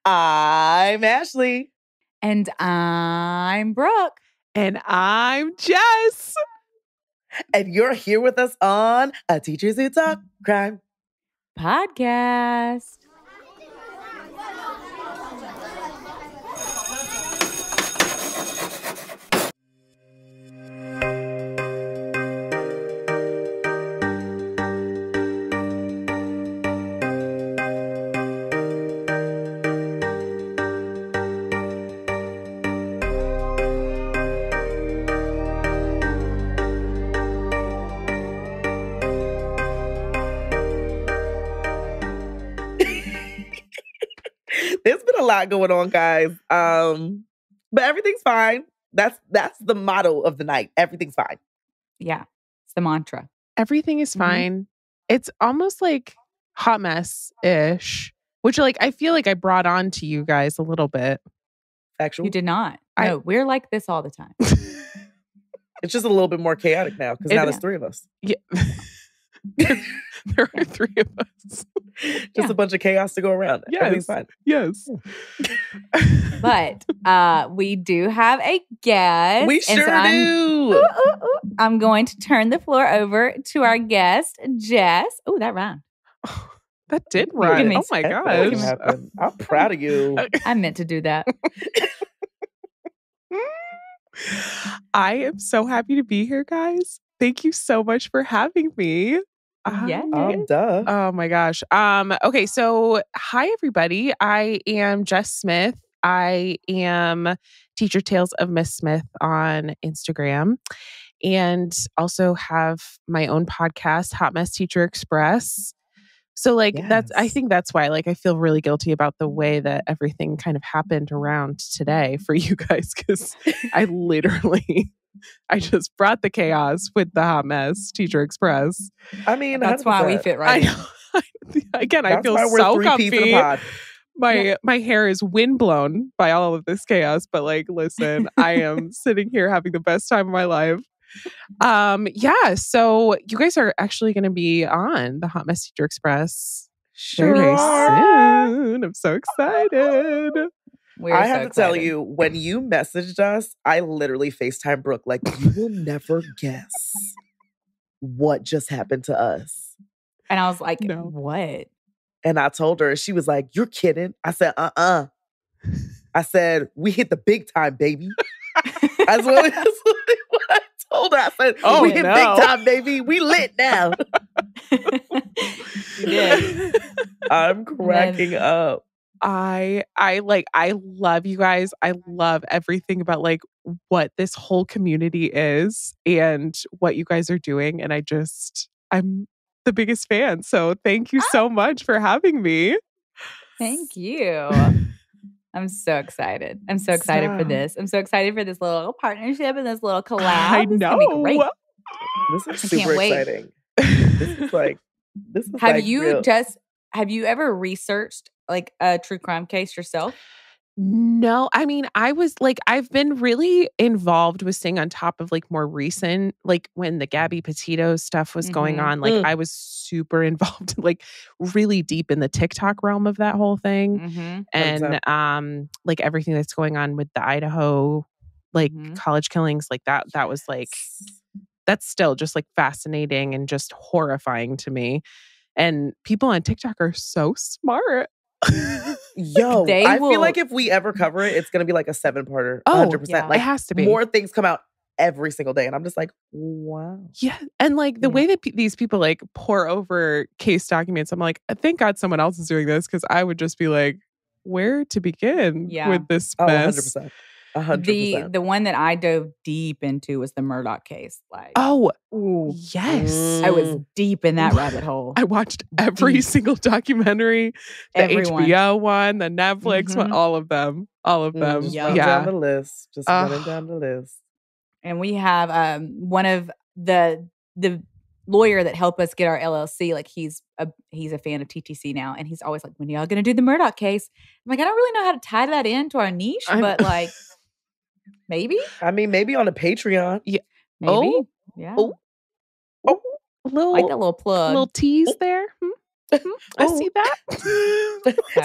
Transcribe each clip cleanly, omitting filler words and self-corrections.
I'm Ashley. And I'm Brooke. And I'm Jess. And you're here with us on A Teachers Who Talk Crime podcast. There's been a lot going on, guys. But everything's fine. That's the motto of the night. Everything's fine. Yeah, it's the mantra. Everything is fine. It's almost like hot mess-ish, which I feel like I brought on to you guys a little bit. Actually, You did not. No, we're like this all the time. It's just a little bit more chaotic now because now there's three of us. Yeah. There are three of us. Just a bunch of chaos to go around. Yes. Everything's fine. Yes. But we do have a guest. We sure do. I'm going to turn the floor over to our guest, Jess. Oh, that rhymed. That did rhyme. Oh my gosh. I'm proud of you. I meant to do that. I am so happy to be here, guys. Thank you so much for having me. Yeah. Duh. Oh my gosh. Okay, so hi everybody. I am Jess Smith. I am Teacher Tales of Miss Smith on Instagram, and also have my own podcast, Hot Mess Teacher Express. So I think that's why I feel really guilty about the way that everything kind of happened around today for you guys, because I just brought the chaos with the Hot Mess Teacher Express. I mean, that's 100%. Why we fit right in. Again, I feel so comfy. My hair is windblown by all of this chaos, but listen, I am sitting here having the best time of my life. So you guys are actually going to be on the Hot Mess Teacher Express very soon. I'm so excited. I have to tell you, when you messaged us, I literally FaceTime Brooke you will never guess what just happened to us. And I was like, no. What? And I told her, she was like, you're kidding. I said, I said, we hit the big time, baby. That's what I told her. I said, we hit big time, baby. We lit now. Yeah. I'm cracking up. I love you guys. I love everything about what this whole community is and what you guys are doing. And I'm the biggest fan. So thank you so much for having me. Thank you. I'm so excited. I'm so excited for this. I'm so excited for this little partnership and this little collab. I know. It's gonna be great. This is super exciting. This is have you ever researched a true crime case yourself? No, I mean, I've been really involved with staying on top of more recent, when the Gabby Petito stuff was going on, I was super involved, really deep in the TikTok realm of that whole thing. And, everything that's going on with the Idaho, college killings, that was that's still just fascinating and just horrifying to me. And people on TikTok are so smart. Yo, I feel like if we ever cover it, it's going to be a 7-parter. 100%. Yeah. It has to be. More things come out every single day. And I'm just wow. Yeah. And the way that these people pour over case documents, I'm thank God someone else is doing this, because I would just be where to begin with this mess. 100%. 100%. The one that I dove deep into was the Murdoch case. Yes. I was deep in that rabbit hole. I watched every single documentary, the HBO one, the Netflix one, all of them. Just running down the list. And we have one of the lawyer that helped us get our LLC. He's a fan of TTC now, and he's always when are y'all going to do the Murdoch case? I'm I don't really know how to tie that into our niche, but maybe. I mean, maybe on a Patreon. Yeah. Maybe. Yeah. A little a little plug. A little tease there. I see that.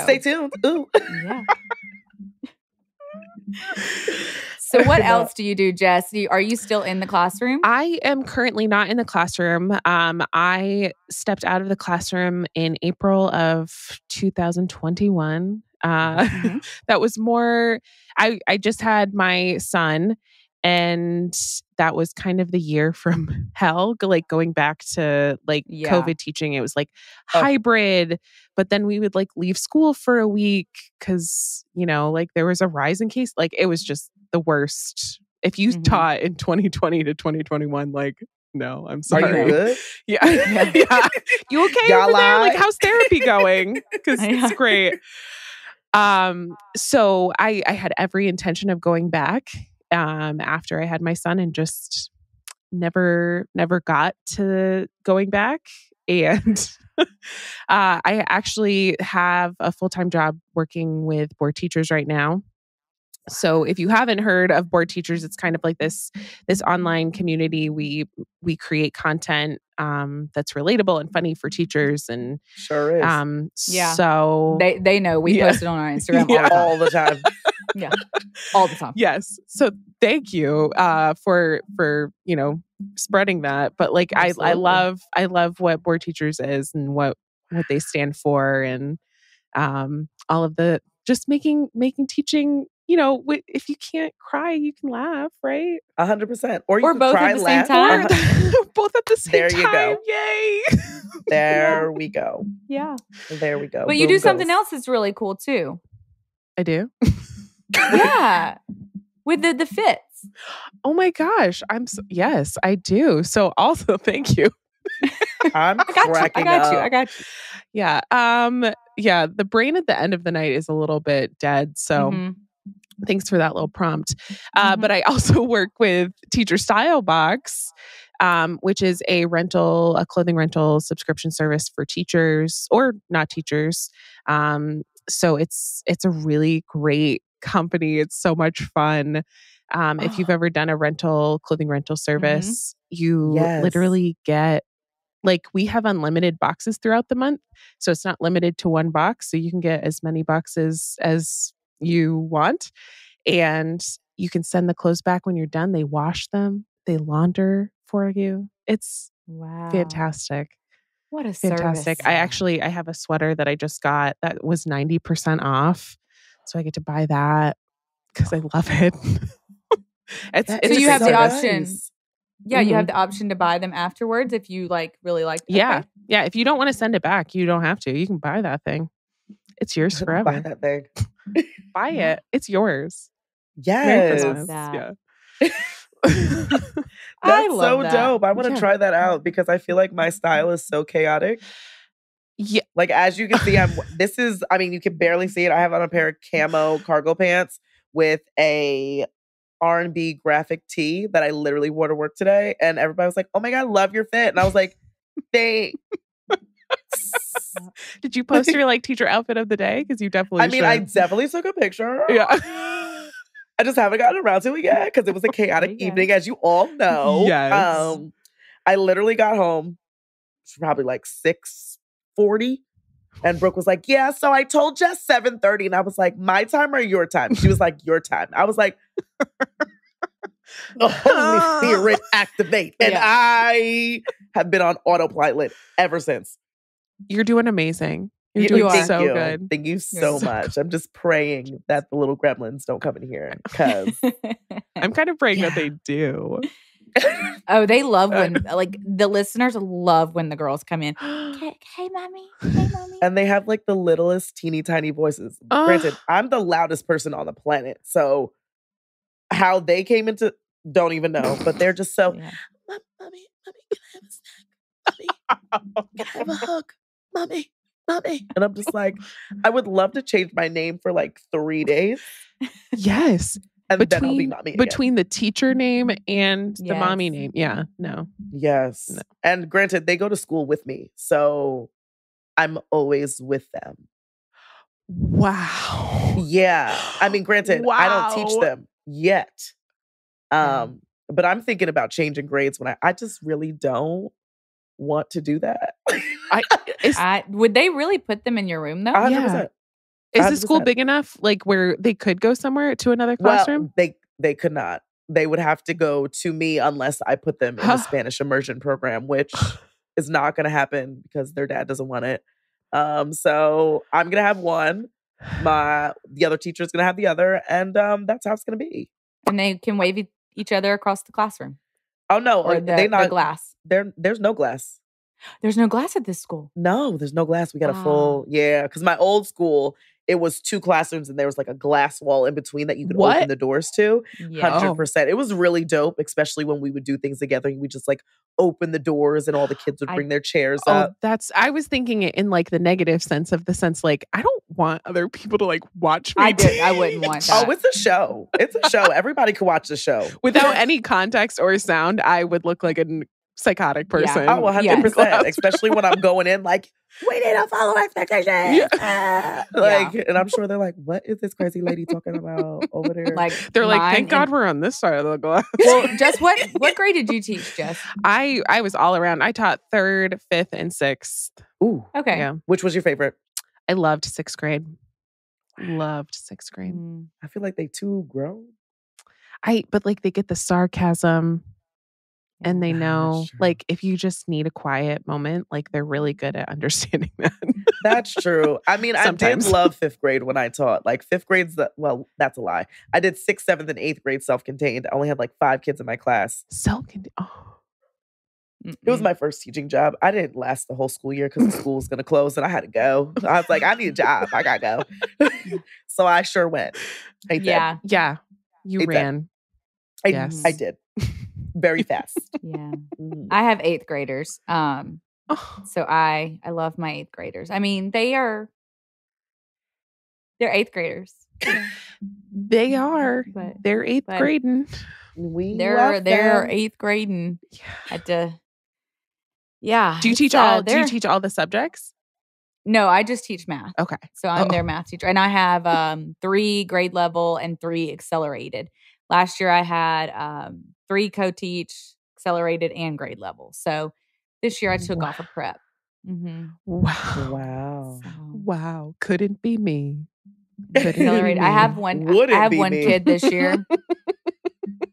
Stay tuned. Ooh. Yeah. So what else do you do, Jess? Are you still in the classroom? I am currently not in the classroom. I stepped out of the classroom in April of 2021. That was more, I just had my son, and that was kind of the year from hell, like going back to like COVID teaching. It was like hybrid, but then we would like leave school for a week because, you know, like there was a rise in case. Like it was just the worst. If you taught in 2020 to 2021, like, no, I'm sorry. Are you good? Yeah. Yeah. You okay over there? Like, how's therapy going? Because it's great. So I had every intention of going back after I had my son, and just never got to going back. And I actually have a full-time job working with board teachers right now. So if you haven't heard of Board Teachers, it's kind of like this online community. We create content that's relatable and funny for teachers, and sure is. So they know we post it on our Instagram all the time. Yeah, all the time. Yes. So thank you for you know, spreading that. But like I love what Board Teachers is and what they stand for, and all of the just making teaching. You know, if you can't cry, you can laugh, right? 100%. Or you can both cry, at the laugh. same time. Both at the same there time. You go. Yay. There we go. Yeah. There we go. But you do something else that's really cool too. I do? Yeah. With the fits. Oh my gosh. Yes, I do. So also thank you. I got you. Yeah. Yeah. The brain at the end of the night is a little bit dead. So thanks for that little prompt. But I also work with Teacher Style Box, which is a clothing rental subscription service for teachers or not teachers. So it's a really great company. It's so much fun. If you've ever done a clothing rental service, you literally get, like, we have unlimited boxes throughout the month. So it's not limited to one box. So you can get as many boxes as you want. And you can send the clothes back when you're done. They wash them. They launder for you. It's fantastic. What a fantastic service. I have a sweater that I just got that was 90% off. So I get to buy that because I love it. So you have the option. Yeah, you have the option to buy them afterwards if you really like. Yeah. Yeah. If you don't want to send it back, you don't have to. You can buy that thing. It's yours forever. Buy that thing. Buy it. It's yours. Yes. Merry Christmas. Yeah. That's so dope. I want to try that out because I feel like my style is so chaotic. Yeah. Like, as you can see, you can barely see it. I have on a pair of camo cargo pants with a R&B graphic tee that I literally wore to work today. And everybody was like, oh my God, love your fit. And I was like, thanks. Did you post your teacher outfit of the day? Because you definitely should. I definitely took a picture. Yeah. I just haven't gotten around to it yet because it was a chaotic evening, as you all know. Yes. I literally got home. It was probably 6:40. And Brooke was like, yeah, so I told Jess 7:30. And I was like, my time or your time? She was like, your time. I was like, the Holy Spirit activate. And I have been on autopilot ever since. You're doing amazing. You're doing so good. Thank you so much. I'm just praying that the little gremlins don't come in here because I'm kind of praying that they do. Oh, they love when the listeners love when the girls come in. Hey, mommy. Hey, mommy. And they have the littlest teeny tiny voices. Granted, I'm the loudest person on the planet. So how they came into, don't even know. But they're just so, mommy, can I have a snack? Mommy, can I have a hug? Mommy. And I'm just like, I would love to change my name for 3 days. Yes. And then I'll be mommy again. Between the teacher name and the mommy name. Yeah. No. Yes. No. And granted, they go to school with me. So I'm always with them. Wow. Yeah. Granted, I don't teach them yet. But I'm thinking about changing grades when I just really don't want to do that. Would they really put them in your room though? 100%. Yeah. Is the school big enough, like where they could go somewhere to another classroom? Well, they could not. They would have to go to me unless I put them in the Spanish immersion program, which is not going to happen because their dad doesn't want it. So I'm going to have one. The other teacher is going to have the other, and that's how it's going to be. And they can wave each other across the classroom. Oh no, or the glass. There's no glass. There's no glass at this school. No, there's no glass. We got a full, because my old school, it was 2 classrooms and there was like a glass wall in between that you could open the doors to. 100%. It was really dope, especially when we would do things together. We just like open the doors and all the kids would bring their chairs up. I was thinking it in like the negative sense of the sense like, I don't want other people to like watch me. I wouldn't want that. Oh, it's a show. It's a show. Everybody could watch the show. Without any context or sound, I would look like a psychotic person. Yeah. Oh, 100%. Especially when I'm going in like, we need to follow expectations. And I'm sure they're like, what is this crazy lady talking about over there? Like they're like, thank God we're on this side of the glass. Well, Jess, what grade did you teach, Jess? I was all around. I taught 3rd, 5th, and 6th. Ooh. Okay. Yeah. Which was your favorite? I loved 6th grade. Loved 6th grade. I feel like they too grown. But like they get the sarcasm. And they know, like, if you just need a quiet moment, like, they're really good at understanding that. That's true. I mean, sometimes. I did love 5th grade when I taught. Like, 5th grade's that's a lie. I did 6th, 7th, and 8th grade self-contained. I only had like 5 kids in my class. Self-contained? Oh. It was my first teaching job. I didn't last the whole school year because the school was going to close and I had to go. I was like, I need a job. I got to go. So I sure went. Yeah. You ran. I did. Very fast. Yeah. I have 8th graders. So I love my 8th graders. I mean, they're 8th graders. They are. But they're 8th grading. They're 8th grading. Yeah. Do you teach all the subjects? No, I just teach math. Okay. So I'm their math teacher. And I have 3 grade level and 3 accelerated. Last year I had 3 co-teach, accelerated, and grade level. So this year I took off a prep. Mm-hmm. Wow. Couldn't be me. Accelerated. I have one kid this year.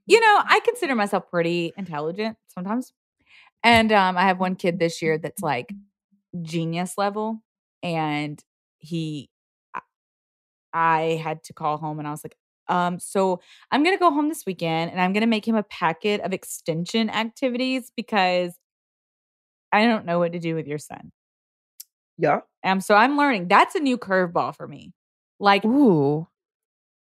You know, I consider myself pretty intelligent sometimes. And I have one kid this year that's like genius level. And I had to call home and I was like, so I'm going to go home this weekend and I'm going to make him a packet of extension activities because I don't know what to do with your son. Yeah. So I'm learning. That's a new curveball for me. Like, ooh,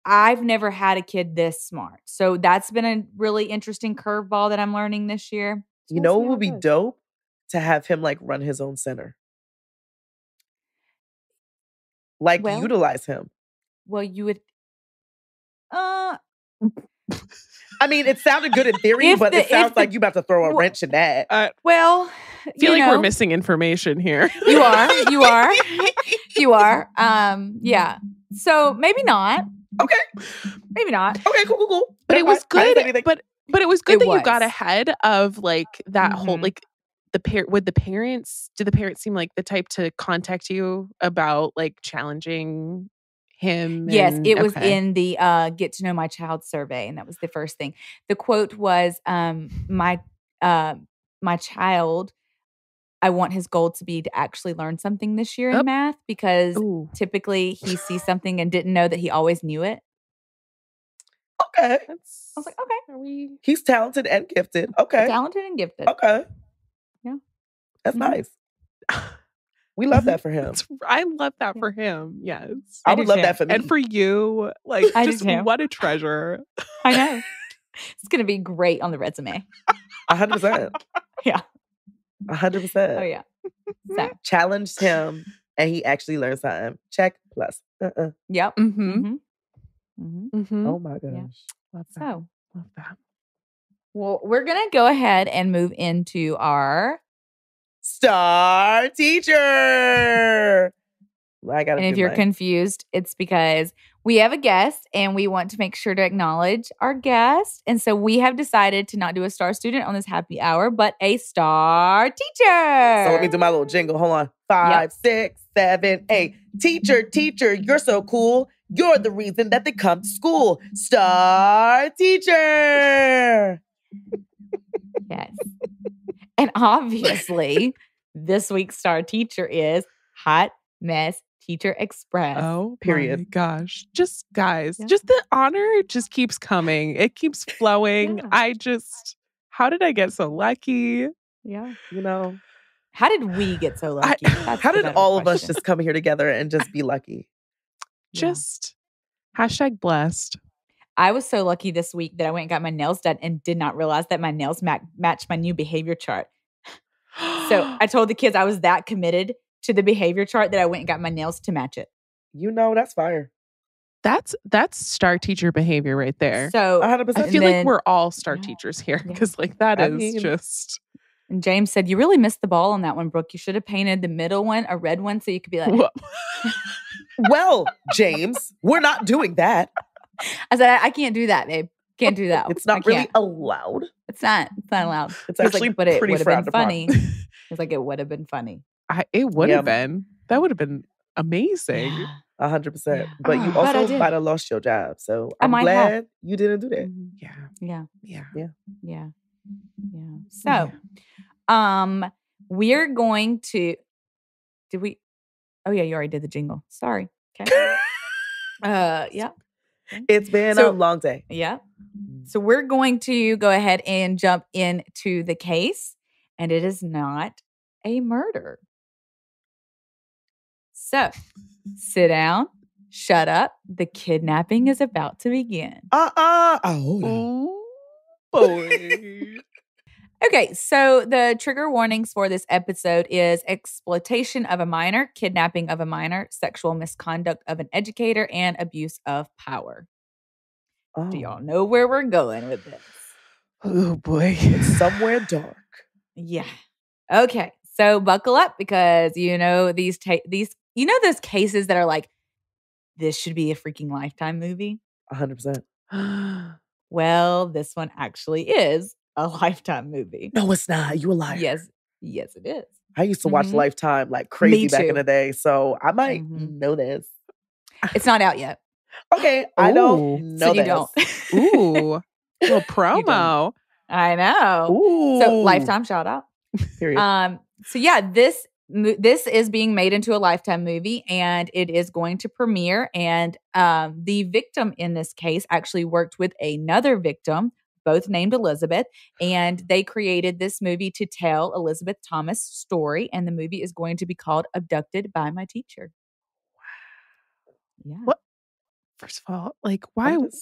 I've never had a kid this smart. So that's been a really interesting curveball that I'm learning this year. So you know what would be dope? To have him like run his own center. Like utilize him. Well, you would I mean, it sounded good in theory, but it sounds like you about to throw a wrench in that. I feel like we're missing information here. You are. Yeah. So maybe not. Okay. Maybe not. Okay, cool. But it was good. But it was good that you got ahead of like that whole like did the parents seem like the type to contact you about like challenging him? Yes, it was in the get to know my child survey, and that was the first thing. The quote was, my child, I want his goal to be to actually learn something this year in math because typically he sees something and didn't know that he always knew it. Okay. I was like, okay. He's talented and gifted. Okay. Talented and gifted. Okay. Yeah. That's nice. We love that for him. I love that for him. Yes. I would love that for me. And for you. Like, just what a treasure. I know. It's going to be great on the resume. 100%. Yeah. 100%. Oh, yeah. So. Challenged him and he actually learned something. Check plus. Yep. Mm-hmm. Oh my gosh. Yeah. Love that. So. Love that. Well, we're going to go ahead and move into our Star Teacher. And if you're confused, it's because we have a guest and we want to make sure to acknowledge our guest. And so we have decided to not do a star student on this happy hour, but a star teacher. So let me do my little jingle. Hold on. 5, 6, 7, 8. Teacher, teacher, you're so cool. You're the reason that they come to school. Star teacher. Yes. And obviously, this week's star teacher is Hot Mess Teacher Express. Oh, period. My gosh. Just guys, just the honor just keeps coming. It keeps flowing. How did I get so lucky? Yeah. You know. How did we get so lucky? How did all of us just come here together and just be lucky? Just #blessed. I was so lucky this week that I went and got my nails done and did not realize that my nails matched my new behavior chart. So I told the kids I was that committed to the behavior chart that I went and got my nails to match it. You know, that's fire. That's star teacher behavior right there. So 100%. I feel like we're all star teachers here because that is just. And James said, "You really missed the ball on that one, Brooke. You should have painted the middle one a red one so you could be like." Well, James, we're not doing that. I said, I can't do that, babe. Can't do that. It's not really allowed. It's not allowed. It's actually like, but it pretty would have been frowned funny. It's like it would have been funny. It would have been. That would have been amazing. 100%. But you also might have lost your job. So I'm glad you didn't do that. Yeah. So, we're going to. Did we? Oh yeah, you already did the jingle. Sorry. Okay. Yeah. It's been a long day. Yeah. So we're going to go ahead and jump into the case, and it is not a murder. So, sit down, shut up. The kidnapping is about to begin. Oh, boy. Okay, so the trigger warnings for this episode is exploitation of a minor, kidnapping of a minor, sexual misconduct of an educator, and abuse of power. Oh. Do y'all know where we're going with this? Oh, boy. It's somewhere dark. Yeah. Okay, so buckle up because you know these those cases that are like, this should be a freaking Lifetime movie? 100%. Well, this one actually is a Lifetime movie. No, it's not. You a liar. Yes, it is. I used to watch Lifetime like crazy back in the day, so I might know this. It's not out yet. Okay, I don't know so you this. don't. Ooh, little promo. I know. Ooh. So Lifetime shout out. Period. So yeah, this is being made into a Lifetime movie, and it is going to premiere. And the victim in this case actually worked with another victim, both named Elizabeth, and they created this movie to tell Elizabeth Thomas' story. And the movie is going to be called "Abducted by My Teacher." Wow. Yeah. What? First of all, like, why would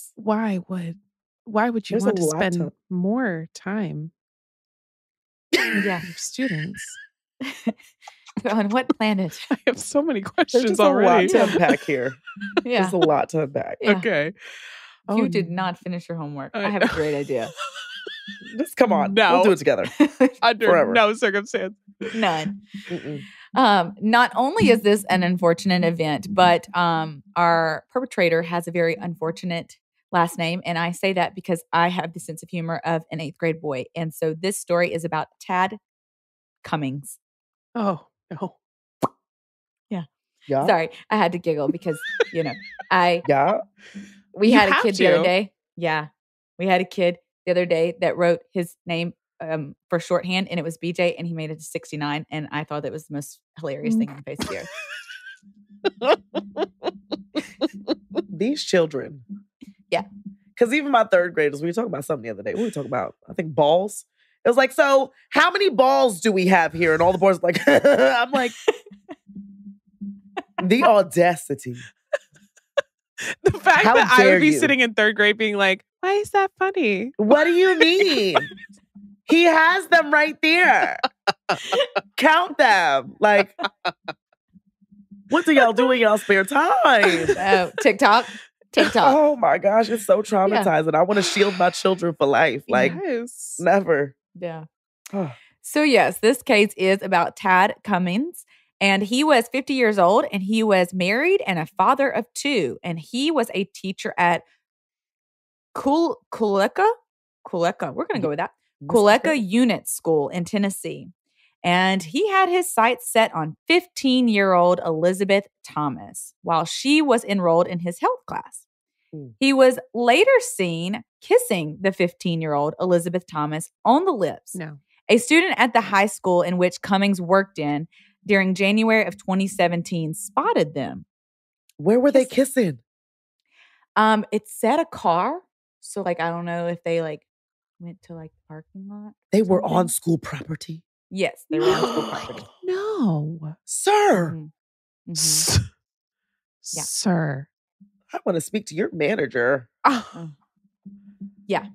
you want to spend more time? Yeah, students. On what planet? I have so many questions There's already. There's a lot to unpack here. Yeah. There's a lot to unpack. Yeah. Okay. You did not finish your homework. I have a great idea. Just come on. No. We'll do it together. Under Forever. no circumstance. None. Not only is this an unfortunate event, but our perpetrator has a very unfortunate last name. And I say that because I have the sense of humor of an 8th grade boy. And so this story is about Tad Cummins. Oh, no. Yeah. Yeah. Sorry. I had to giggle because, we You had a have kid to. the other day. Yeah. We had a kid the other day that wrote his name for shorthand, and it was BJ, and he made it to 69. And I thought that was the most hilarious thing on the face of the earth. These children. Yeah. Because even my 3rd graders, we were talking about something the other day. What were we talking about? I think balls. It was like, so how many balls do we have here? And all the boys were like, I'm like, the audacity. The fact How that I dare would be you. sitting in 3rd grade being like, why is that funny? What do you mean? He has them right there. Count them. Like, what do y'all do in y'all spare time? TikTok. Oh my gosh, it's so traumatizing. I want to shield my children for life. Like, never. Yeah. So yes, this case is about Tad Cummins. And he was 50 years old, and he was married and a father of 2. And he was a teacher at Kuleka. We're going to go with that. Kuleka Unit School in Tennessee. And he had his sights set on 15-year-old Elizabeth Thomas while she was enrolled in his health class. He was later seen kissing the 15-year-old Elizabeth Thomas on the lips. No. A student at the high school in which Cummins worked in during January of 2017 spotted them. Where were they kissing? It said a car. So, like, I don't know if they, like, went to, like, the parking lot. They were on school property? Yes, they were on school property. No. Sir. Mm-hmm. Mm-hmm. Yeah. Sir. I want to speak to your manager. Yeah.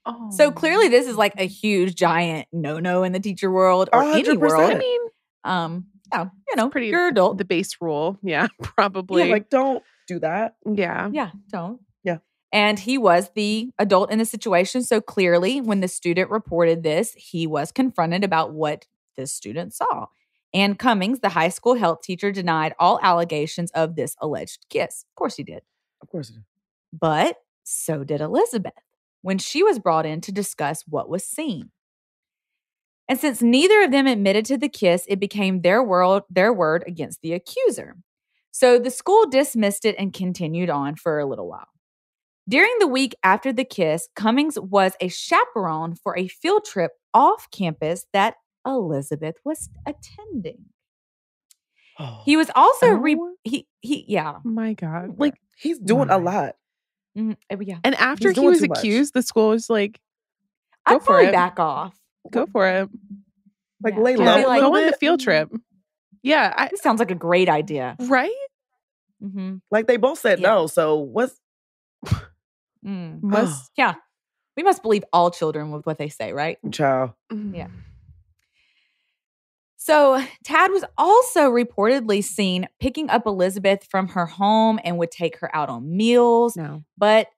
Oh. So clearly this is like a huge giant no-no in the teacher world or 100%. any world. I mean, yeah, you know, pretty, you're adult. The base rule. Yeah, probably. Yeah, like, don't do that. Yeah. Yeah, don't. Yeah. And he was the adult in the situation. So clearly when the student reported this, he was confronted about what this student saw. And Cummins, the high school health teacher, denied all allegations of this alleged kiss. Of course he did. Of course he did. But so did Elizabeth when she was brought in to discuss what was seen. And since neither of them admitted to the kiss, it became their word against the accuser. So the school dismissed it and continued on for a little while. During the week after the kiss, Cummins was a chaperone for a field trip off campus that Elizabeth was attending. He was also yeah. My God. Like, he's doing a lot. Mm-hmm. Yeah. And after he was accused, the school was like, go I'd for probably it. back off. Go for it. Like, Yeah. lay low. Like, go on the field trip. Yeah. This sounds like a great idea. Right? Mm-hmm. Like, they both said no. So what's... Yeah. We must believe all children with what they say, right? Child. Yeah. So Tad was also reportedly seen picking up Elizabeth from her home and would take her out on meals. No. But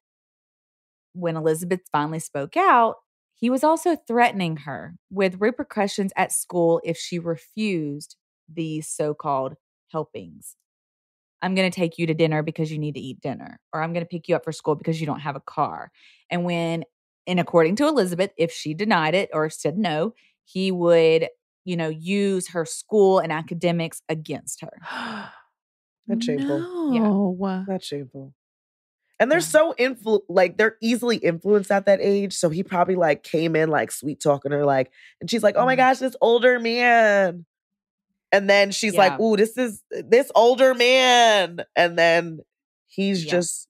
when Elizabeth finally spoke out, he was also threatening her with repercussions at school if she refused these so-called helpings. I'm going to take you to dinner because you need to eat dinner, or I'm going to pick you up for school because you don't have a car. And according to Elizabeth, if she denied it or said no, he would, use her school and academics against her. That's shameful. No. Yeah. That's shameful. And they're so they're easily influenced at that age. So he probably like came in like sweet talking her, like, and she's like, oh my gosh, this older man. And then she's like, ooh, this older man. And then he's just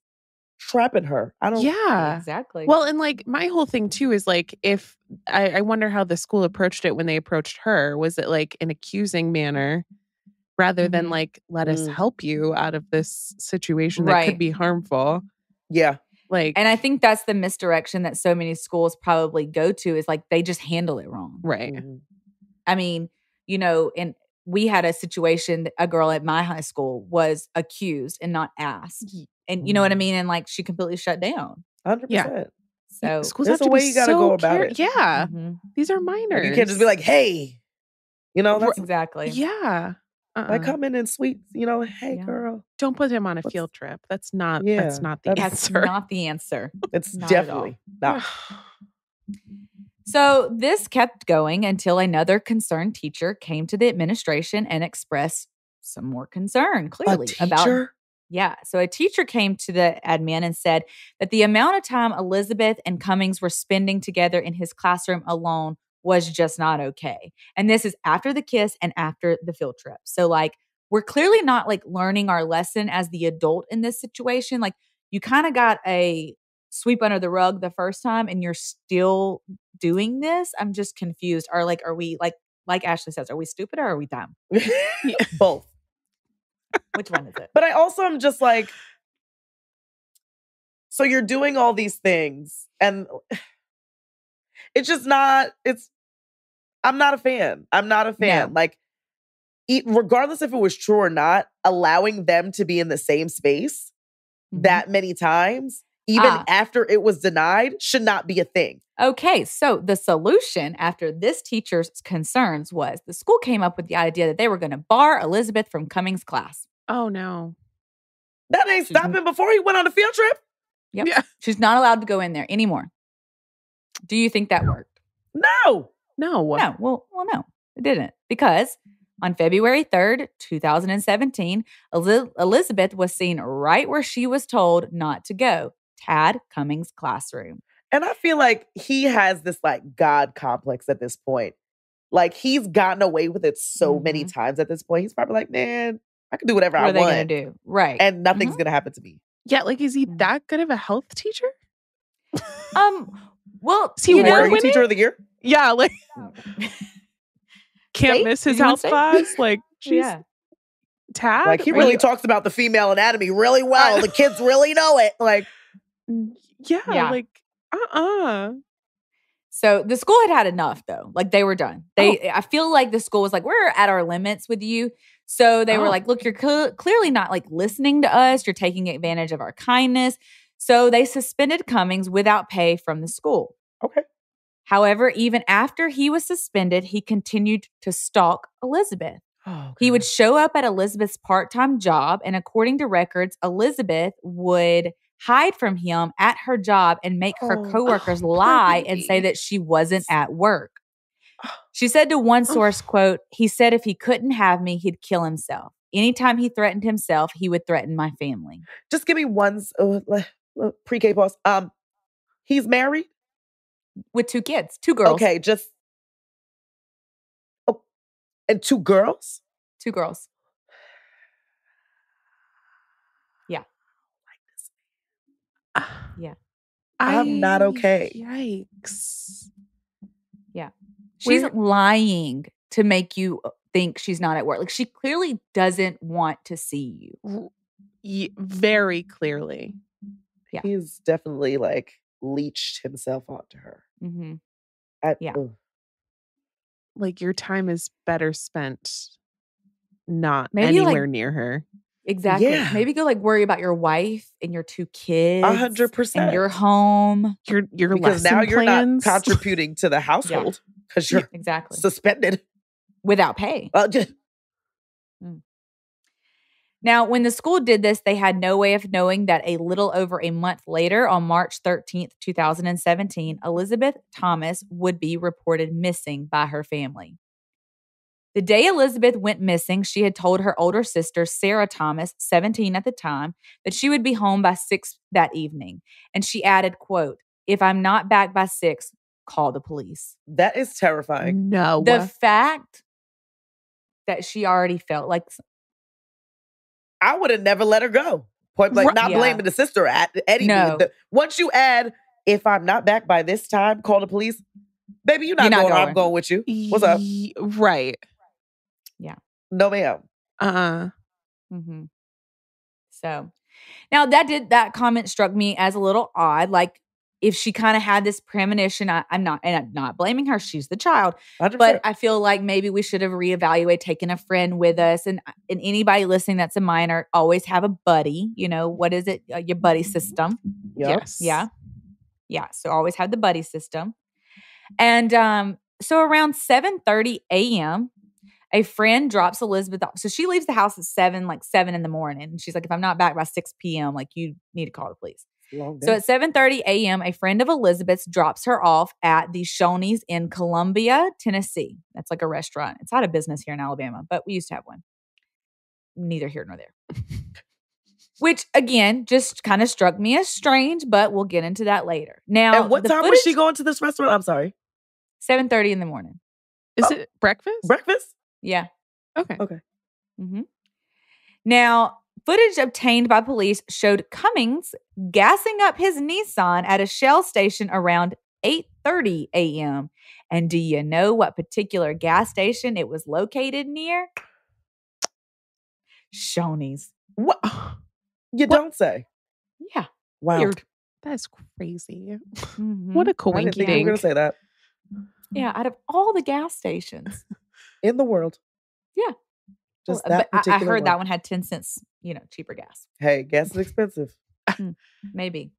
trapping her. Exactly. Well, and like my whole thing too is like, if I wonder how the school approached it when they approached her. Was it like an accusing manner rather than like, let us help you out of this situation that could be harmful? Yeah. And I think that's the misdirection that so many schools probably go to, is like they just handle it wrong. Right. Mm-hmm. I mean, and we had a situation, a girl at my high school was accused and not asked. And you know what I mean? And like she completely shut down. 100%. Yeah. So schools there's have a to way be you gotta go about it. Yeah. These are minors. You can't just be like, hey, that's exactly. Yeah. Like come in and sweet, hey girl. Don't put him on a field trip. That's not the answer. That's not the answer. It's not definitely not. So this kept going until another concerned teacher came to the administration and expressed some more concern, clearly. So a teacher came to the admin and said that the amount of time Elizabeth and Cummins were spending together in his classroom alone was just not okay. And this is after the kiss and after the field trip. So like, we're clearly not like learning our lesson as the adult in this situation. Like you kind of got a sweep under the rug the first time and you're still doing this. I'm just confused. Are we like Ashley says, are we stupid or are we dumb? Both. Which one is it? But I also am just like, so you're doing all these things and it's just not, I'm not a fan. I'm not a fan. No. Like, regardless if it was true or not, allowing them to be in the same space that many times even after it was denied, should not be a thing. Okay, so the solution after this teacher's concerns was the school came up with the idea that they were going to bar Elizabeth from Cummins' class. Oh, no. That ain't stopping before he went on a field trip? Yep. Yeah. She's not allowed to go in there anymore. Do you think that worked? No. No. Well, no, it didn't. Because on February 3rd, 2017, Elizabeth was seen right where she was told not to go, Tad Cummings' classroom. And I feel like he has this like God complex at this point. Like he's gotten away with it so many times at this point. He's probably like, man, I can do whatever I want. What are they going to do? Right. And nothing's going to happen to me. Yeah, like is he that good of a health teacher? Well, is he working teacher of the year? Yeah, like can't miss his health class. Like she's Tad. Like he really talks about the female anatomy really well. The kids really know it. Like like So the school had enough though. Like they were done. I feel like the school was like, we're at our limits with you. So they were like, look, you're clearly not like listening to us. You're taking advantage of our kindness. So they suspended Cummings without pay from the school. Okay. However, even after he was suspended, he continued to stalk Elizabeth. He would show up at Elizabeth's part-time job, and according to records, Elizabeth would hide from him at her job and make her coworkers lie and say that she wasn't at work. She said to one source, quote, he said if he couldn't have me, he'd kill himself. Anytime he threatened himself, he would threaten my family. Just give me one pre-K pause. He's married? With 2 kids, 2 girls. Okay, and 2 girls? 2 girls. Yeah. Yeah. I'm not okay. Yikes. Yeah. She's lying to make you think she's not at work. Like she clearly doesn't want to see you. Very clearly. Yeah. He's definitely like leached himself onto her. Mm-hmm. Like your time is better spent not anywhere near her. Exactly. Yeah. Maybe go like worry about your wife and your 2 kids. 100%. And your home. Your because now you're not contributing to the household because you're suspended without pay. Now, when the school did this, they had no way of knowing that a little over a month later, on March 13th, 2017, Elizabeth Thomas would be reported missing by her family. The day Elizabeth went missing, she had told her older sister, Sarah Thomas, 17 at the time, that she would be home by 6 that evening. And she added, quote, if I'm not back by 6, call the police. That is terrifying. No. The fact that she already felt like... I would have never let her go. Point blank, not blaming the sister at Eddie. No. Once you add, if I'm not back by this time, call the police. Baby, you're not going. I'm going with you. What's up? Right. Yeah. No, ma'am. Mm-hmm. So now that comment struck me as a little odd. Like if she kind of had this premonition, I'm not blaming her. She's the child. 100%. But I feel like maybe we should have reevaluated taking a friend with us. And anybody listening that's a minor, always have a buddy. You know, what is it? Your buddy system. Yep. Yes. Yeah. Yeah. So always have the buddy system. And so around 7:30 a.m., a friend drops Elizabeth off. So she leaves the house at 7 in the morning. And she's like, if I'm not back by 6 p.m., like you need to call the police. So at 7:30 a.m., a friend of Elizabeth's drops her off at the Shoney's in Columbia, Tennessee. That's like a restaurant. It's out of business here in Alabama, but we used to have one. Neither here nor there. Which, again, just kind of struck me as strange, but we'll get into that later. Now, and what time was she going to this restaurant? I'm sorry. 7:30 in the morning. Is it breakfast? Breakfast? Yeah. Okay. Mm-hmm. Now, footage obtained by police showed Cummings gassing up his Nissan at a Shell station around 8:30 a.m. And do you know what particular gas station it was located near? Shoney's. What? You don't say. Yeah. Wow. Weird. That's crazy. Mm-hmm. What a I didn't think you were coinky going to say that. Yeah, out of all the gas stations. In the world. Yeah. Just that particular I heard that one had 10 cents, cheaper gas. Hey, gas is expensive. Maybe.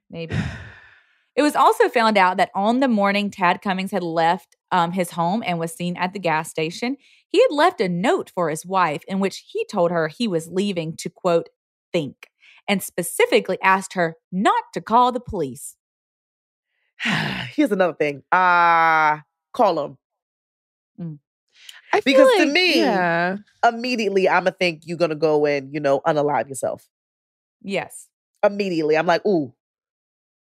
Maybe. It was also found out that on the morning Tad Cummins had left his home and was seen at the gas station, he had left a note for his wife in which he told her he was leaving to, quote, think, and specifically asked her not to call the police. Here's another thing. Call him. Because like, to me, immediately I'm going to think you're going to go and, unalive yourself. Yes. Immediately. I'm like, ooh.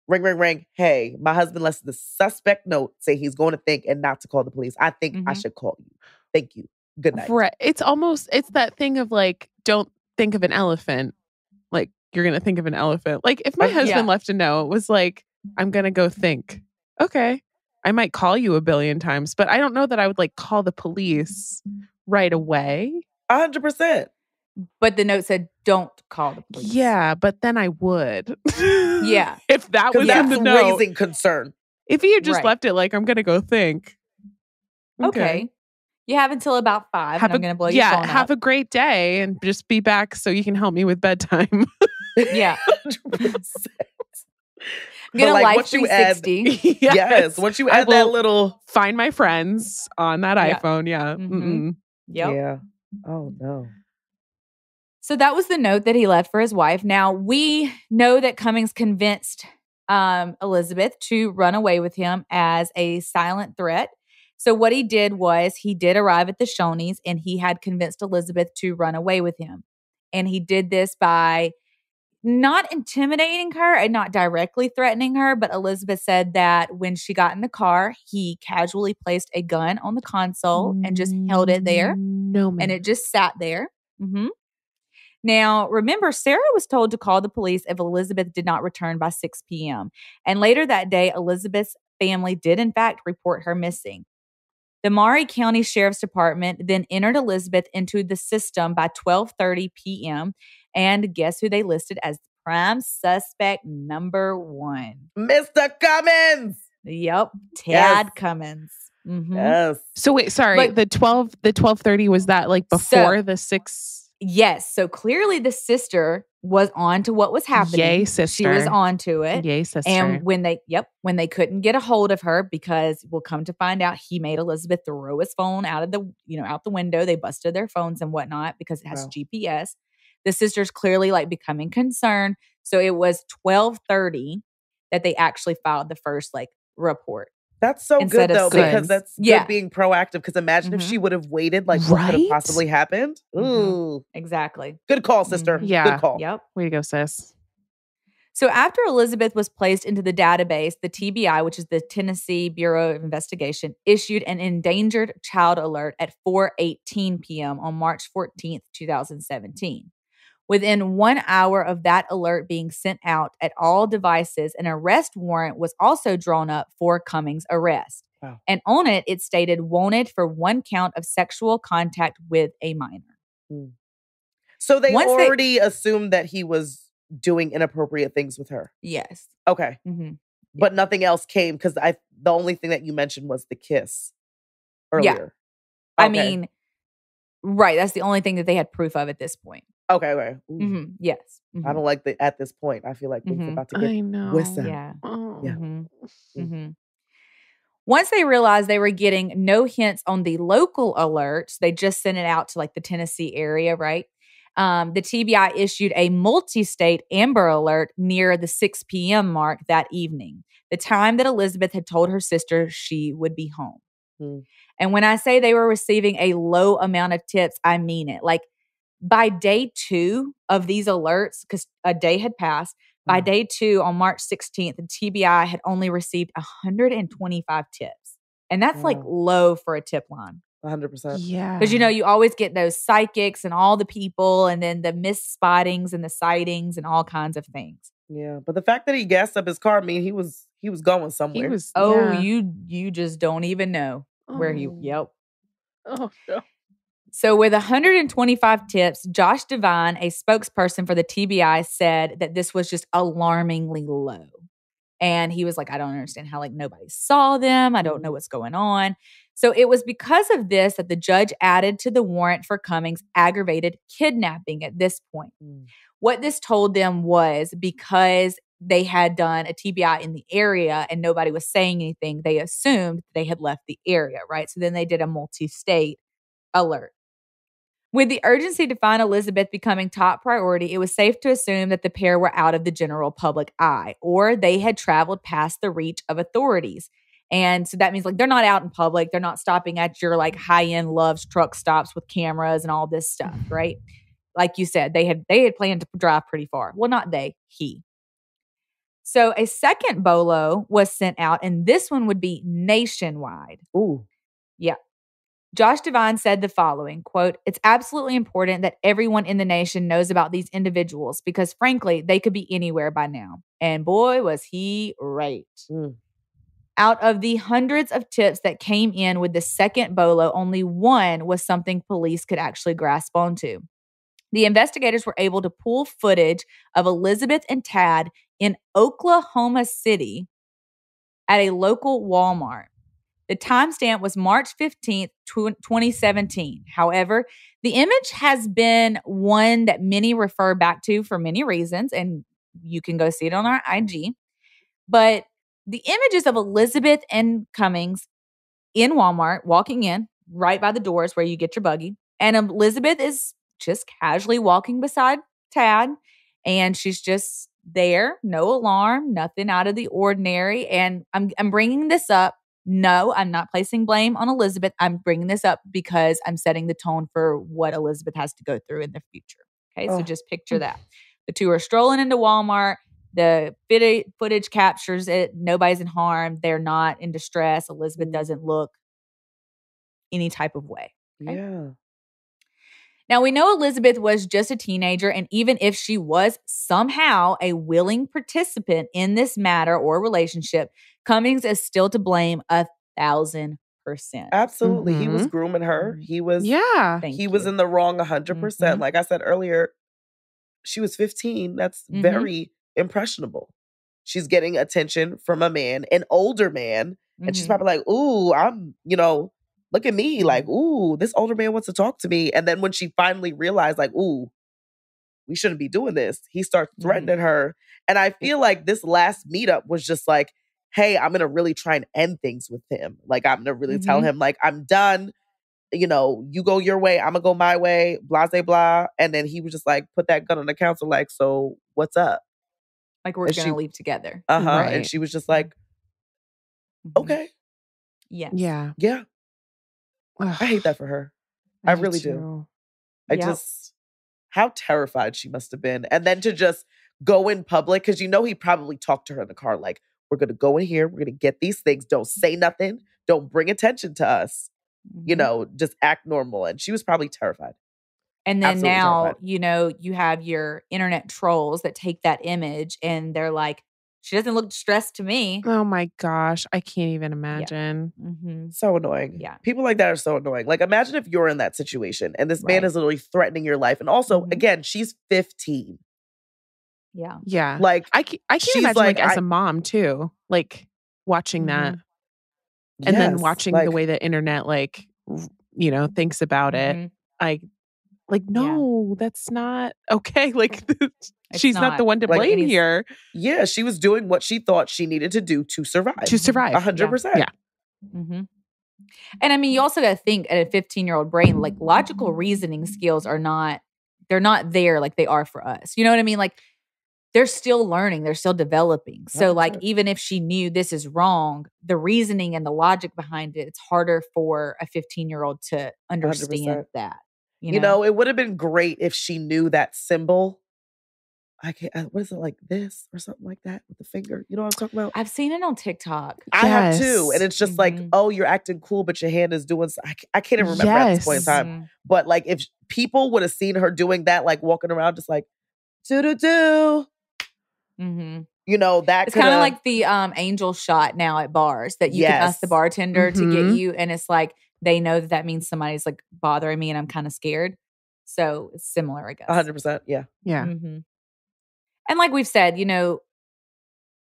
Ring, ring, ring. Hey, my husband left the suspect note say he's going to think and not to call the police. I think I should call you. Thank you. Good night. Right. It's that thing of like, don't think of an elephant. Like, you're going to think of an elephant. Like, if my husband left a note, it was like, I'm going to go think. Okay. I might call you a billion times, but I don't know that I would like call the police right away. 100%. But the note said, don't call the police. Yeah, but then I would. Yeah. If that was in the note. Raising concern. If he had just left it like, I'm going to go think. Okay. You have until about 5. I'm going to blow your phone up. Have a great day and just be back so you can help me with bedtime. Yeah. 100%. I'm going to life 360. Yes. Once you add that little. Find my friends on that iPhone. Yeah. Mm-hmm. Yep. Yeah. Oh, no. So that was the note that he left for his wife. Now, we know that Cummins convinced Elizabeth to run away with him as a silent threat. So what he did was he did arrive at the Shoney's and he had convinced Elizabeth to run away with him. And he did this by not intimidating her and not directly threatening her, but Elizabeth said that when she got in the car, he casually placed a gun on the console and just held it there. No, man. And it just sat there. Mm-hmm. Now, remember, Sarah was told to call the police if Elizabeth did not return by 6 p.m. And later that day, Elizabeth's family did, in fact, report her missing. The Maury County Sheriff's Department then entered Elizabeth into the system by 12:30 p.m. And guess who they listed as prime suspect number 1? Mr. Cummins! Yep, Tad Cummins. Mm-hmm. Yes. So wait, sorry, the 12:30, was that like before the 6? Yes. So clearly the sister was on to what was happening. Yay, sister. She was on to it. Yay, sister. And when they couldn't get a hold of her, because we'll come to find out he made Elizabeth throw his phone out of out the window. They busted their phones and whatnot because it has GPS. The sister's clearly like becoming concerned. So it was 12:30 that they actually filed the first like report. That's so good though, because that's good being proactive. Because imagine if she would have waited, like what could have possibly happened? Ooh. Exactly. Good call, sister. Yeah. Good call. Yep. Way to go, sis. So after Elizabeth was placed into the database, the TBI, which is the Tennessee Bureau of Investigation, issued an endangered child alert at 4:18 p.m. on March 14th, 2017. Within 1 hour of that alert being sent out at all devices, an arrest warrant was also drawn up for Cummins' arrest. Wow. And on it, it stated wanted for 1 count of sexual contact with a minor. So they already assumed that he was doing inappropriate things with her. Yes. Okay. Mm-hmm. But nothing else came because the only thing that you mentioned was the kiss earlier. Yeah. I mean, right. That's the only thing that they had proof of at this point. Okay. Mm-hmm. Yes. Mm-hmm. I don't like at this point. I feel like things are about to get whistle. Yeah. Oh. Yeah. Mm-hmm. Once they realized they were getting no hints on the local alerts, they just sent it out to like the Tennessee area, right? The TBI issued a multi-state Amber Alert near the 6 p.m. mark that evening, the time that Elizabeth had told her sister she would be home. And when I say they were receiving a low amount of tips, I mean it. Like by day 2 of these alerts, because a day had passed, by day 2 on March 16th, the TBI had only received 125 tips. And that's like low for a tip line. 100%. Yeah. Because, you always get those psychics and all the people and then the missed spottings and the sightings and all kinds of things. Yeah. But the fact that he gassed up his car, I mean, he was going somewhere. You just don't even know where he, Oh, no. So with 125 tips, Josh Devine, a spokesperson for the TBI, said that this was just alarmingly low. And he was like, I don't understand how nobody saw them. I don't know what's going on. So it was because of this that the judge added to the warrant for Cummins aggravated kidnapping at this point. What this told them was because they had done a TBI in the area and nobody was saying anything, they assumed they had left the area, right? So then they did a multi-state alert. With the urgency to find Elizabeth becoming top priority, it was safe to assume that the pair were out of the general public eye, or they had traveled past the reach of authorities. And so that means like they're not out in public. They're not stopping at your like high-end Love's truck stops with cameras and all this stuff, right? Like you said, they had planned to drive pretty far. Well, not they, he. So a second bolo was sent out, and this one would be nationwide. Ooh. Yeah. Josh Devine said the following, quote, "It's absolutely important that everyone in the nation knows about these individuals because, frankly, they could be anywhere by now." And boy, was he right. Out of the hundreds of tips that came in with the second bolo, only one was something police could actually grasp onto. The investigators were able to pull footage of Elizabeth and Tad in Oklahoma City at a local Walmart. The timestamp was March 15th, 2017. However, the image has been one that many refer back to for many reasons, and you can go see it on our IG. But the images of Elizabeth and Cummins in Walmart, walking in right by the doors where you get your buggy, and Elizabeth is just casually walking beside Tad, and she's just there, no alarm, nothing out of the ordinary. And I'm bringing this up. No, I'm not placing blame on Elizabeth. I'm bringing this up because I'm setting the tone for what Elizabeth has to go through in the future. Okay, so just picture that. The two are strolling into Walmart. The footage captures it. Nobody's in harm. They're not in distress. Elizabeth doesn't look any type of way. Okay? Yeah. Now, we know Elizabeth was just a teenager, and even if she was somehow a willing participant in this matter or relationship, Cummins is still to blame 1,000%. Absolutely. He was grooming her. He was he was in the wrong 100%. Like I said earlier, she was 15. That's very impressionable. She's getting attention from a man, an older man, and she's probably like, ooh, I'm, look at me, like, ooh, this older man wants to talk to me. And then when she finally realized, like, ooh, we shouldn't be doing this, he starts threatening her. And I feel like this last meetup was just like, hey, I'm going to really try and end things with him. Like, I'm going to really tell him, like, I'm done. You go your way, I'm going to go my way, blah, blah, blah. And then he was just like, put that gun on the counter, like, so what's up? Like, we're going to leave together. Right. And she was just like, okay. Yes. Yeah. Yeah. I hate that for her. I really do. How terrified she must have been. And then to just go in public, because he probably talked to her in the car, like, we're going to go in here, we're going to get these things, don't say nothing, don't bring attention to us, just act normal. And she was probably terrified. And then now, you have your internet trolls that take that image and they're like, she doesn't look stressed to me. Oh my gosh. I can't even imagine. Yeah. So annoying. Yeah. People like that are so annoying. Like, imagine if you're in that situation and this man is literally threatening your life. And also, again, she's 15. Yeah. Yeah. Like, I can't imagine like as a mom too, like watching that and then watching the way the internet, like, thinks about it. Like, no, that's not okay. Like, she's not the one to blame here. Yeah, she was doing what she thought she needed to do to survive. 100%. Yeah. And I mean, you also got to think at a 15-year-old brain, like, logical reasoning skills they're not there like they are for us. You know what I mean? Like, they're still learning. They're still developing. So, like, even if she knew this is wrong, the reasoning and the logic behind it, it's harder for a 15-year-old to understand 100%. that. It would have been great if she knew that symbol. What is it, like this or something like that with the finger? You know what I'm talking about? I've seen it on TikTok. I have too. And it's just like, oh, you're acting cool, but your hand is doing, I can't even remember at this point in time. But like, if people would have seen her doing that, like walking around just like, do-do-do. That it's kind of like the angel shot now at bars that you can ask the bartender to get you. And it's like, they know that means somebody's like bothering me and I'm kind of scared. So it's similar, I guess. 100%. Yeah. Yeah. And like we've said,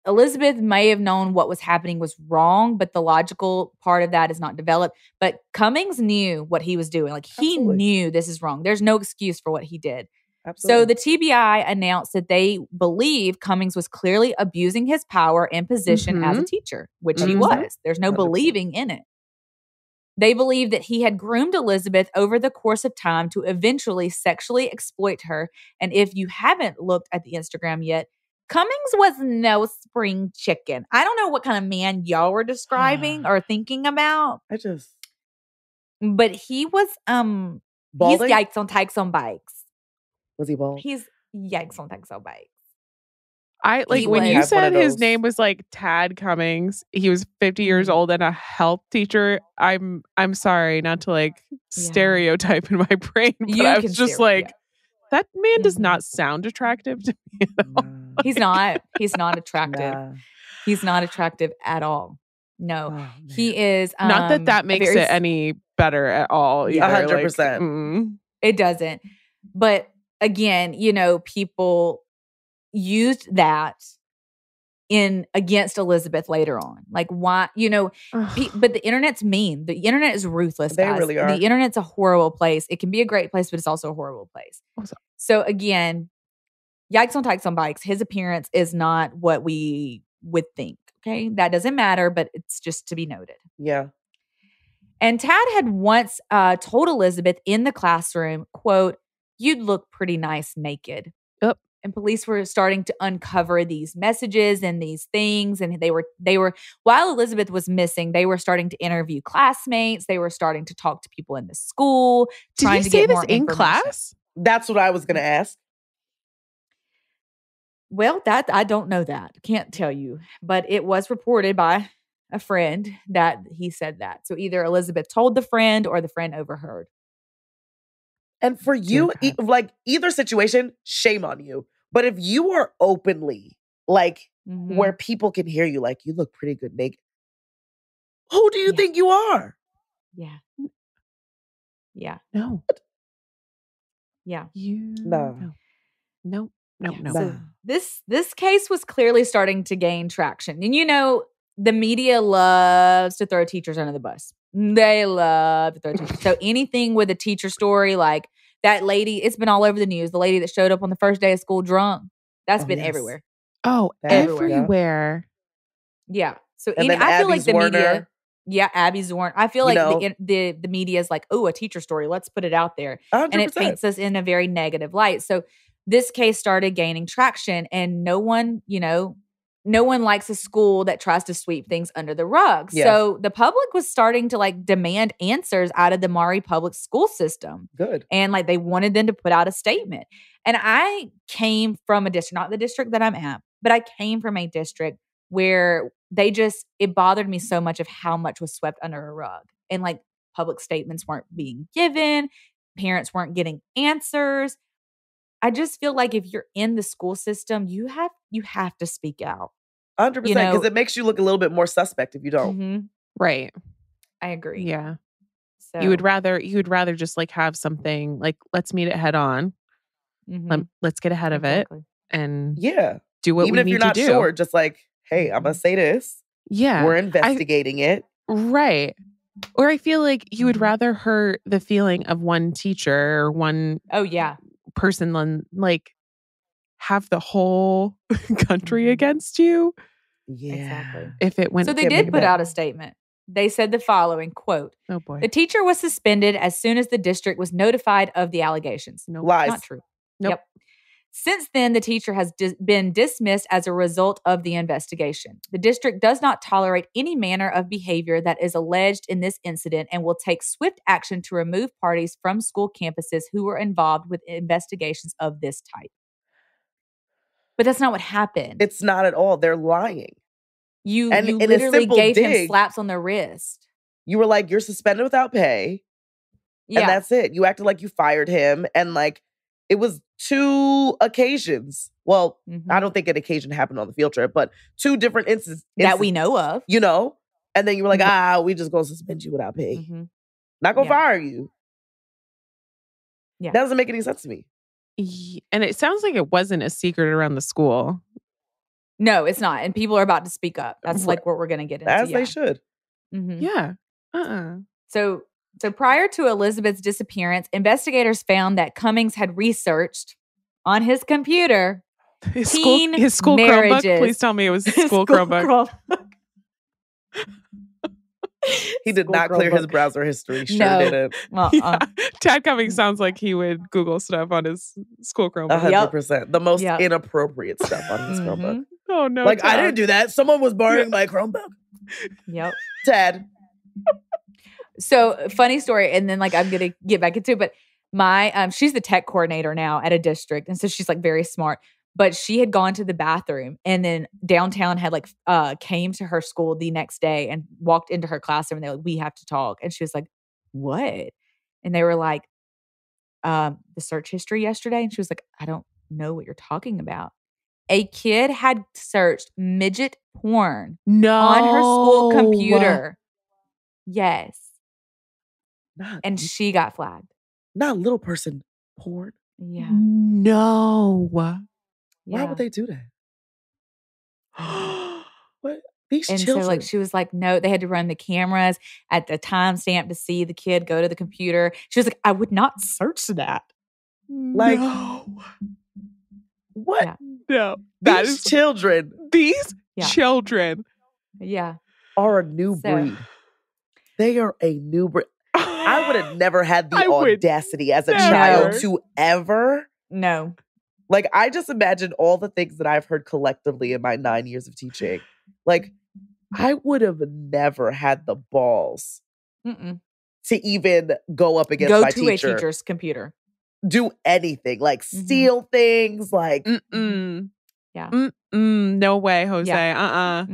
Elizabeth may have known what was happening was wrong, but the logical part of that is not developed. But Cummins knew what he was doing. Like, he knew this is wrong. There's no excuse for what he did. Absolutely. So the TBI announced that they believe Cummins was clearly abusing his power and position as a teacher, which he was. There's no 100%. believing in it. They believe that he had groomed Elizabeth over the course of time to eventually sexually exploit her. And if you haven't looked at the Instagram yet, Cummins was no spring chicken. I don't know what kind of man y'all were describing or thinking about. But he was balding? He's yikes on takes on bikes. Was he bald? He's yikes on takes on bikes. I like when you said his name was like Tad Cummings. He was 50 years old and a health teacher. I'm sorry not to like stereotype in my brain, but I was just like, that man does not sound attractive to me at all. He's not. He's not attractive. He's not attractive at all. No, he is. Not that makes it any better at all. 100%. It doesn't. But again, you know, people used that against Elizabeth later on. Like, why, you know, but the internet's mean. The internet is ruthless, They guys. really are. The internet's a horrible place. It can be a great place, but it's also a horrible place. So again, yikes on tykes on bikes. His appearance is not what we would think. Okay. That doesn't matter, but it's just to be noted. Yeah. And Tad had once told Elizabeth in the classroom, quote, "You'd look pretty nice naked." Yep. And police were starting to uncover these messages and these things. And they were, while Elizabeth was missing, they were starting to interview classmates. They were starting to talk to people in the school. Did you say this in class? That's what I was going to ask. Well, that I don't know that. Can't tell you. But it was reported by a friend that he said that. So either Elizabeth told the friend or the friend overheard. And for you, like either situation, shame on you. But if you are openly, like where people can hear you, like you look pretty good naked, who do you think you are? Yeah. Yeah. No. Yeah. No. So this case was clearly starting to gain traction. And you know, the media loves to throw teachers under the bus. They love to throw teachers. So anything with a teacher story, like that lady, it's been all over the news. The lady that showed up on the first day of school drunk. That's been everywhere. Oh, everywhere. Yeah. So and then I feel like Abby's the Warner. media. Yeah, Abby's Warren. I feel like the media is like, oh, a teacher story. Let's put it out there. 100%. And it paints us in a very negative light. So this case started gaining traction, and no one likes a school that tries to sweep things under the rug. Yeah. So the public was starting to like demand answers out of the Maury public school system. Good. And like they wanted them to put out a statement. And I came from a district, not the district that I'm at, but I came from a district where it bothered me so much of how much was swept under a rug. And like public statements weren't being given, parents weren't getting answers. I just feel like if you're in the school system, you have to speak out. 100%, because it makes you look a little bit more suspect if you don't. Mm-hmm. Right. I agree. Yeah. So you would rather just like have something like, let's meet it head on. Let's get ahead of it and do what we need to do. Even if you're not sure, just like, hey, I'm going to say this. Yeah. We're investigating it. Right. Or I feel like you would rather hurt the feeling of one teacher or one person than like have the whole country against you. Yeah. Exactly. If it went So they did put out a statement. They said the following, quote, "Oh boy. The teacher was suspended as soon as the district was notified of the allegations." No, lies. Not true. Nope. Yep. Since then, the teacher has been dismissed as a result of the investigation. The district does not tolerate any manner of behavior that is alleged in this incident and will take swift action to remove parties from school campuses who were involved with investigations of this type. But that's not what happened. It's not at all. They're lying. You literally gave him slaps on the wrist. You were like, you're suspended without pay. Yeah. And that's it. You acted like you fired him. And like, it was 2 occasions. Well, I don't think an occasion happened on the field trip, but 2 different instances. That we know of. You know? And then you were like, we just going to suspend you without pay. Not going to fire you. Yeah. That doesn't make any sense to me. And it sounds like it wasn't a secret around the school. No, it's not. And people are about to speak up. That's like what we're going to get into. As they should. Yeah. So prior to Elizabeth's disappearance, investigators found that Cummins had researched on his computer. His school marriages. Chromebook? Please tell me it was his school Chromebook. He did not clear his browser history. Sure didn't. Yeah. Tad Cummings sounds like he would Google stuff on his school Chromebook. 100%. The most inappropriate stuff on his Chromebook. Oh, no. Like, Tad. I didn't do that. Someone was borrowing my Chromebook. Yep. Tad. So, funny story. And then, like, I'm going to get back into it. But my, she's the tech coordinator now at a district. And so she's like very smart. But she had gone to the bathroom, and then downtown had like came to her school the next day and walked into her classroom, and they're like, "We have to talk." And she was like, "What?" And they were like, "The search history yesterday." And she was like, "I don't know what you're talking about." A kid had searched midget porn on her school computer. Yes. And she got flagged. Not little person porn. Yeah. No. Why would they do that? What? These children. So like she was like, no, they had to run the cameras at the timestamp to see the kid go to the computer. She was like, I would not search that. Like, what? Yeah. No. These children. These children. Yeah. Are a new breed. They are a new breed. I would have never had the audacity as a child to ever. No. Like, I just imagine all the things that I've heard collectively in my 9 years of teaching. Like, I would have never had the balls to even go up against my teacher. Go to a teacher's computer. Do anything. Like, steal things. Like, yeah. No way, Jose. Yeah.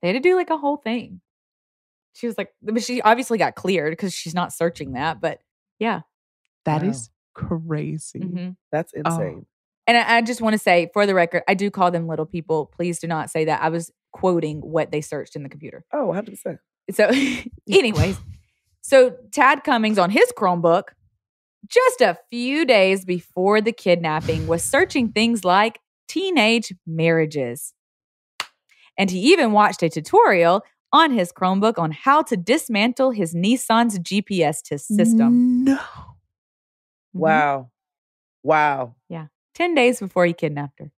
They had to do like a whole thing. She was like, but she obviously got cleared because she's not searching that. But yeah. That is crazy. That's insane. And I just want to say, for the record, I do call them little people. Please do not say that. I was quoting what they searched in the computer. Oh, 100%. So anyways, so Tad Cummings on his Chromebook, just a few days before the kidnapping, was searching things like teenage marriages. And he even watched a tutorial on his Chromebook on how to dismantle his Nissan's GPS system. No. Wow. Wow. Yeah. 10 days before he kidnapped her.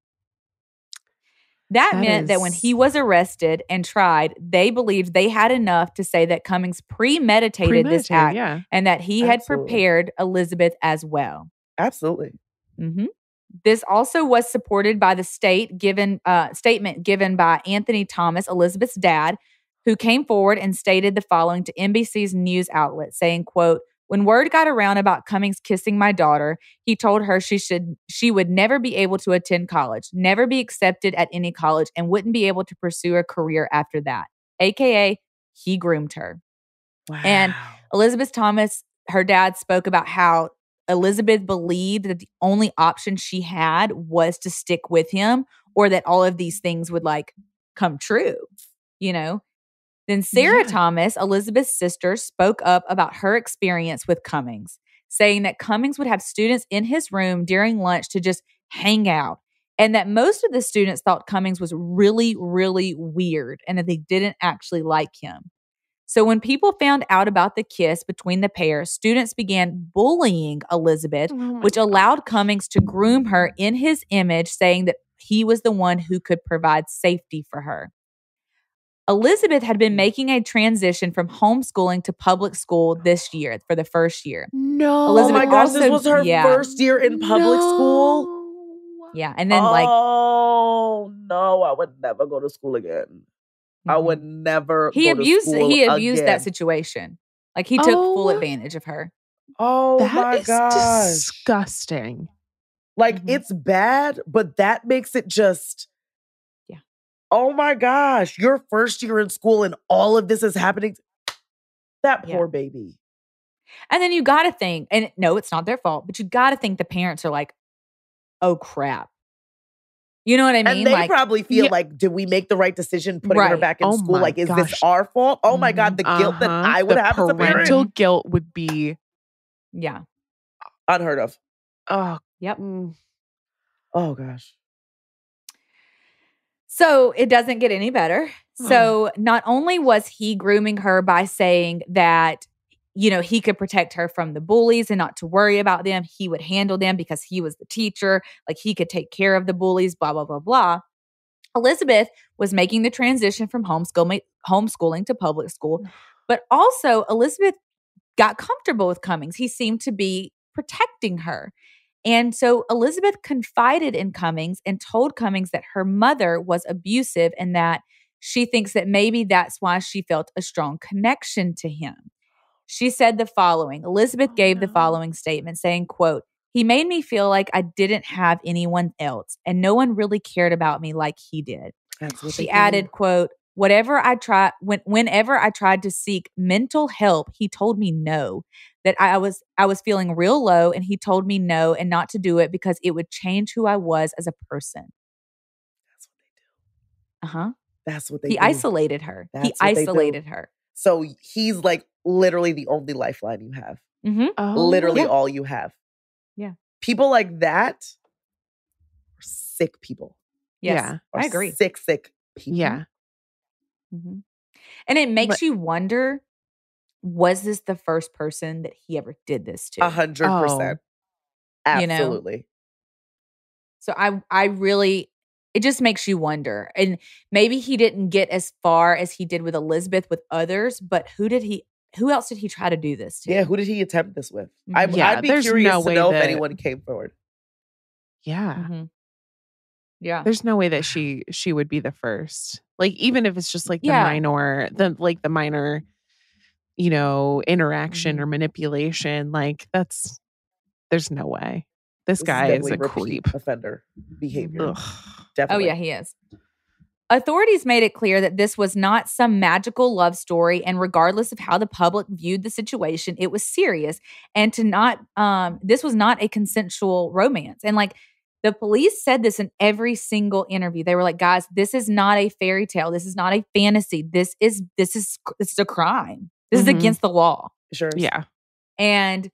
That meant that when he was arrested and tried, they believed they had enough to say that Cummings premeditated this act and that he had prepared Elizabeth as well. Absolutely. This also was supported by the statement given by Anthony Thomas, Elizabeth's dad, who came forward and stated the following to NBC's news outlet, saying, quote, "When word got around about Cummings kissing my daughter, he told her she would never be able to attend college, never be accepted at any college, and wouldn't be able to pursue a career after that. AKA, he groomed her." Wow. And Elizabeth Thomas, her dad, spoke about how Elizabeth believed that the only option she had was to stick with him, or that all of these things would like come true, you know? Then Sarah Thomas, Elizabeth's sister, spoke up about her experience with Cummings, saying that Cummings would have students in his room during lunch to just hang out, and that most of the students thought Cummings was really, really weird and that they didn't actually like him. So when people found out about the kiss between the pair, students began bullying Elizabeth, which allowed Cummings to groom her in his image, saying that he was the one who could provide safety for her. Elizabeth had been making a transition from homeschooling to public school this year for the first year. No. Elizabeth oh my gosh, this was her first year in public school? Yeah. And then oh, no, I would never go to school again. I would never He go to school abused again. that situation. Like he took full advantage of her. Oh my gosh. Disgusting. Like it's bad, but that makes it just oh my gosh, your first year in school and all of this is happening. That poor baby. And then you got to think, and no, it's not their fault, but you got to think the parents are like, oh crap. You know what I mean? And they probably feel like, did we make the right decision putting her back in school? Like, is this our fault? Oh my God, the guilt that I would have as a parent. Parental guilt would be unheard of. Oh, yep. Oh gosh. So it doesn't get any better. So not only was he grooming her by saying that he could protect her from the bullies and not to worry about them. He would handle them because he was the teacher. Like, he could take care of the bullies, blah, blah, blah, blah. Elizabeth was making the transition from homeschooling to public school. But also, Elizabeth got comfortable with Cummins. He seemed to be protecting her. And so Elizabeth confided in Cummins and told Cummins that her mother was abusive and that she thinks that maybe that's why she felt a strong connection to him. She said the following. Elizabeth gave the following statement saying, quote, "He made me feel like I didn't have anyone else and no one really cared about me like he did." She added, quote, whenever I tried to seek mental help, he told me no, that I was feeling real low, and he told me no and not to do it because it would change who I was as a person. That's what they do. Uh-huh. That's what they do. He isolated her. He isolated her. So he's like literally the only lifeline you have. Mm-hmm. Literally all you have. Yeah. People like that are sick people. Yes, yeah, I agree. Sick people. Yeah. Mm-hmm. And it makes you wonder, was this the first person that he ever did this to? 100%. Absolutely. So I really, it just makes you wonder. And maybe he didn't get as far as he did with Elizabeth with others, but who else did he try to do this to? Yeah, who did he attempt this with? Mm-hmm. I'd be curious to know if anyone came forward. Yeah. Mm-hmm. Yeah. There's no way that she would be the first. Like, even if it's just like the minor, interaction or manipulation, like there's no way. This guy is a creep. Offender behavior. Ugh. Definitely. Oh, yeah, he is. Authorities made it clear that this was not some magical love story, and regardless of how the public viewed the situation, it was serious, and this was not a consensual romance. And like, the police said this in every single interview. They were like, guys, this is not a fairy tale. This is not a fantasy. This is a crime. This is against the law. Sure. Yeah. And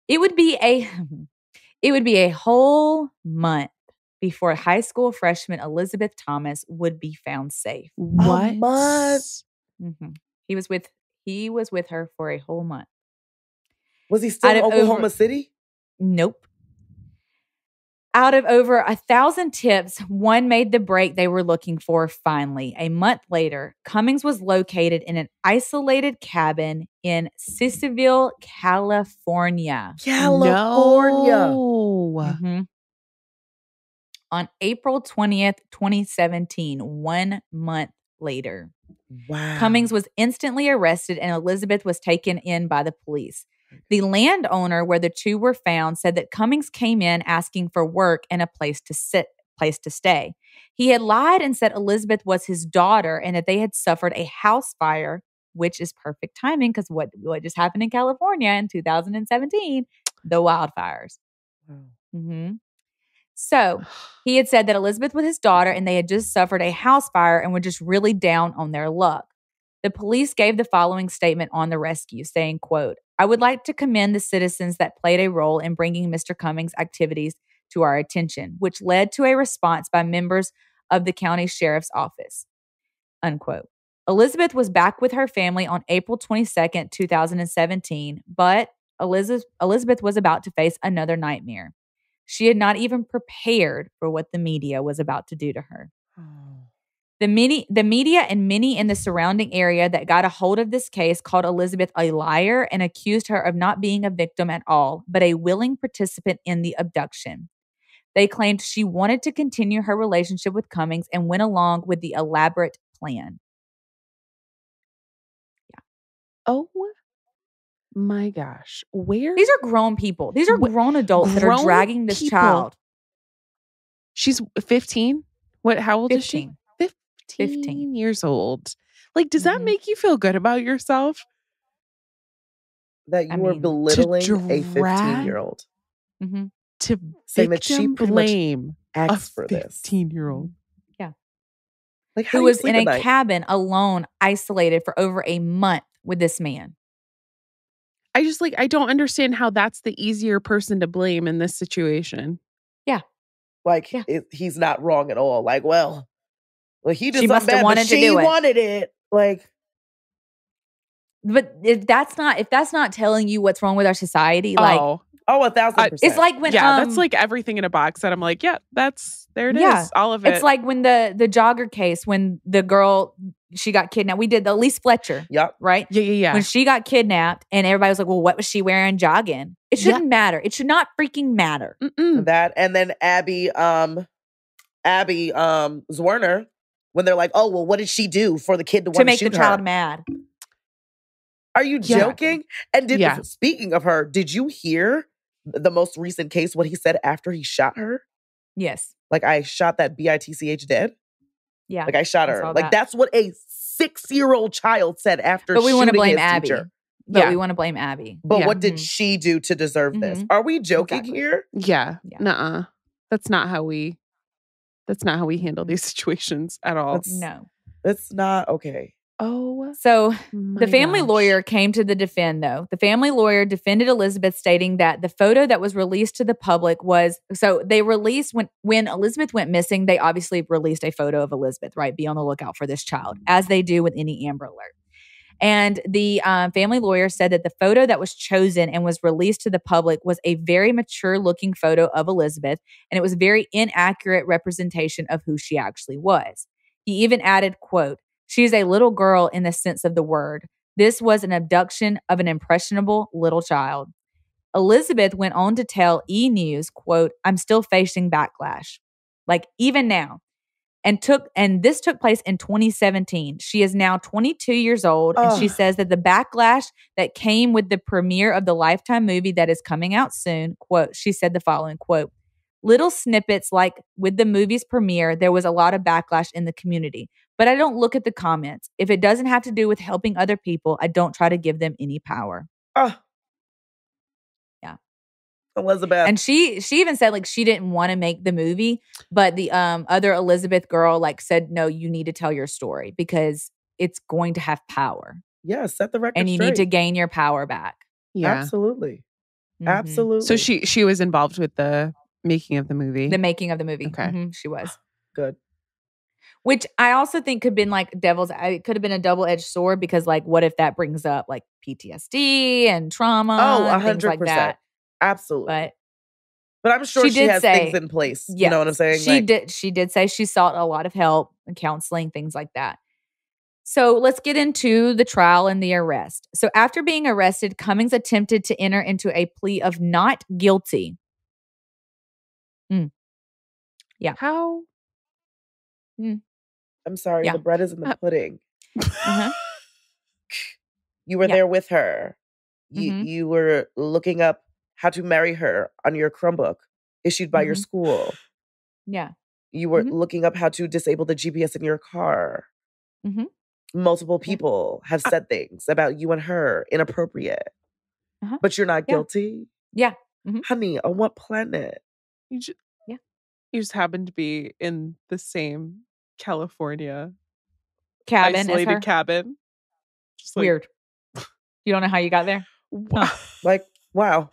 it would be a whole month before high school freshman Elizabeth Thomas would be found safe. What? A month? Mm-hmm. He was with her for a whole month. Was he still in Oklahoma City? Nope. Out of over 1,000 tips, one made the break they were looking for finally. A month later, Cummins was located in an isolated cabin in Sissville, California. No. Mm-hmm. On April 20th, 2017, 1 month later. Wow. Cummins was instantly arrested and Elizabeth was taken in by the police. The landowner where the two were found said that Cummins came in asking for work and a place to stay. He had lied and said Elizabeth was his daughter and that they had suffered a house fire, which is perfect timing because what just happened in California in 2017, the wildfires. Mm-hmm. So he had said that Elizabeth was his daughter and they had just suffered a house fire and were just really down on their luck. The police gave the following statement on the rescue, saying, quote, "I would like to commend the citizens that played a role in bringing Mr. Cummins' activities to our attention, which led to a response by members of the county sheriff's office," unquote. Elizabeth was back with her family on April 22nd, 2017, but Elizabeth was about to face another nightmare. She had not even prepared for what the media was about to do to her. The media and many in the surrounding area that got a hold of this case called Elizabeth a liar and accused her of not being a victim at all, but a willing participant in the abduction. They claimed she wanted to continue her relationship with Cummins and went along with the elaborate plan. Yeah. Oh my gosh. These are grown people. These are grown adults that are dragging this child. She's 15? How old 15. is she? 15 years old. Like, does that make you feel good about yourself? That you were belittling a 15-year-old. Mm-hmm. To saying that she blame a for this 15-year-old. Yeah. Like, who was in a cabin alone, isolated for over a month with this man. I don't understand how that's the easier person to blame in this situation. Yeah. Like, he's not wrong at all. Like, well, he did she something bad, but she wanted it. Like, But if that's not telling you what's wrong with our society, like 1,000%. it's like when that's like everything in a box that I'm like, yeah, there it is, all of it. It's like when the jogger case, when the girl, she got kidnapped. We did the Elise Fletcher. Yep. Right? Yeah. When she got kidnapped and everybody was like, well, what was she wearing jogging? It shouldn't matter. It should not freaking matter. That, and then Abby Zwerner, when they're like, oh, well, what did she do for the kid to want to make shoot the child her? mad? Are you joking? And speaking of her, did you hear the most recent case, what he said after he shot her? Yes. Like, I shot that bitch dead. Yeah. Like, I shot her. Like, that's what a 6-year-old child said after shooting his teacher. But we want to blame Abby. We want to blame Abby. But what did she do to deserve this? Are we joking here? Yeah. Nuh-uh. That's not how we handle these situations at all. No. It's not okay. Oh, so the family lawyer came to the defend, though. The family lawyer defended Elizabeth, stating that the photo that was released to the public was, so they released, when Elizabeth went missing, they obviously released a photo of Elizabeth, right? Be on the lookout for this child, as they do with any Amber Alert. And the family lawyer said that the photo that was chosen and was released to the public was a very mature looking photo of Elizabeth, and it was a very inaccurate representation of who she actually was. He even added, quote, "She is a little girl in the sense of the word. This was an abduction of an impressionable little child." Elizabeth went on to tell E! News, quote, "I'm still facing backlash, like even now." And this took place in 2017. She is now 22 years old, and she says that the backlash that came with the premiere of the Lifetime movie that is coming out soon, quote, she said the following, quote, "Little snippets like with the movie's premiere, there was a lot of backlash in the community. But I don't look at the comments. If it doesn't have to do with helping other people, I don't try to give them any power." Yeah. Elizabeth. And she even said like she didn't want to make the movie, but the other Elizabeth girl like said, "No, you need to tell your story because it's going to have power." Yeah, set the record and you straight. Need to gain your power back. Yeah. Absolutely. Absolutely. So she was involved with the making of the movie. The making of the movie. Okay. She was. Good. Which I also think could have been like it could have been a double-edged sword, because like what if that brings up like PTSD and trauma? 100%. Things like that. Absolutely. But I'm sure she has things in place. Yes, you know what I'm saying? She did say she sought a lot of help and counseling, things like that. So let's get into the trial and the arrest. So after being arrested, Cummins attempted to enter into a plea of not guilty. Yeah. How? I'm sorry. The bread is in the pudding. You were there with her. You were looking up how to marry her on your Chromebook issued by your school. Yeah. You were looking up how to disable the GPS in your car. Multiple people have said things about you and her inappropriate. But you're not guilty? Yeah. Honey, on what planet? You just happen to be in the same California cabin, isolated cabin. Just like, weird. You don't know how you got there? Huh. Like, wow.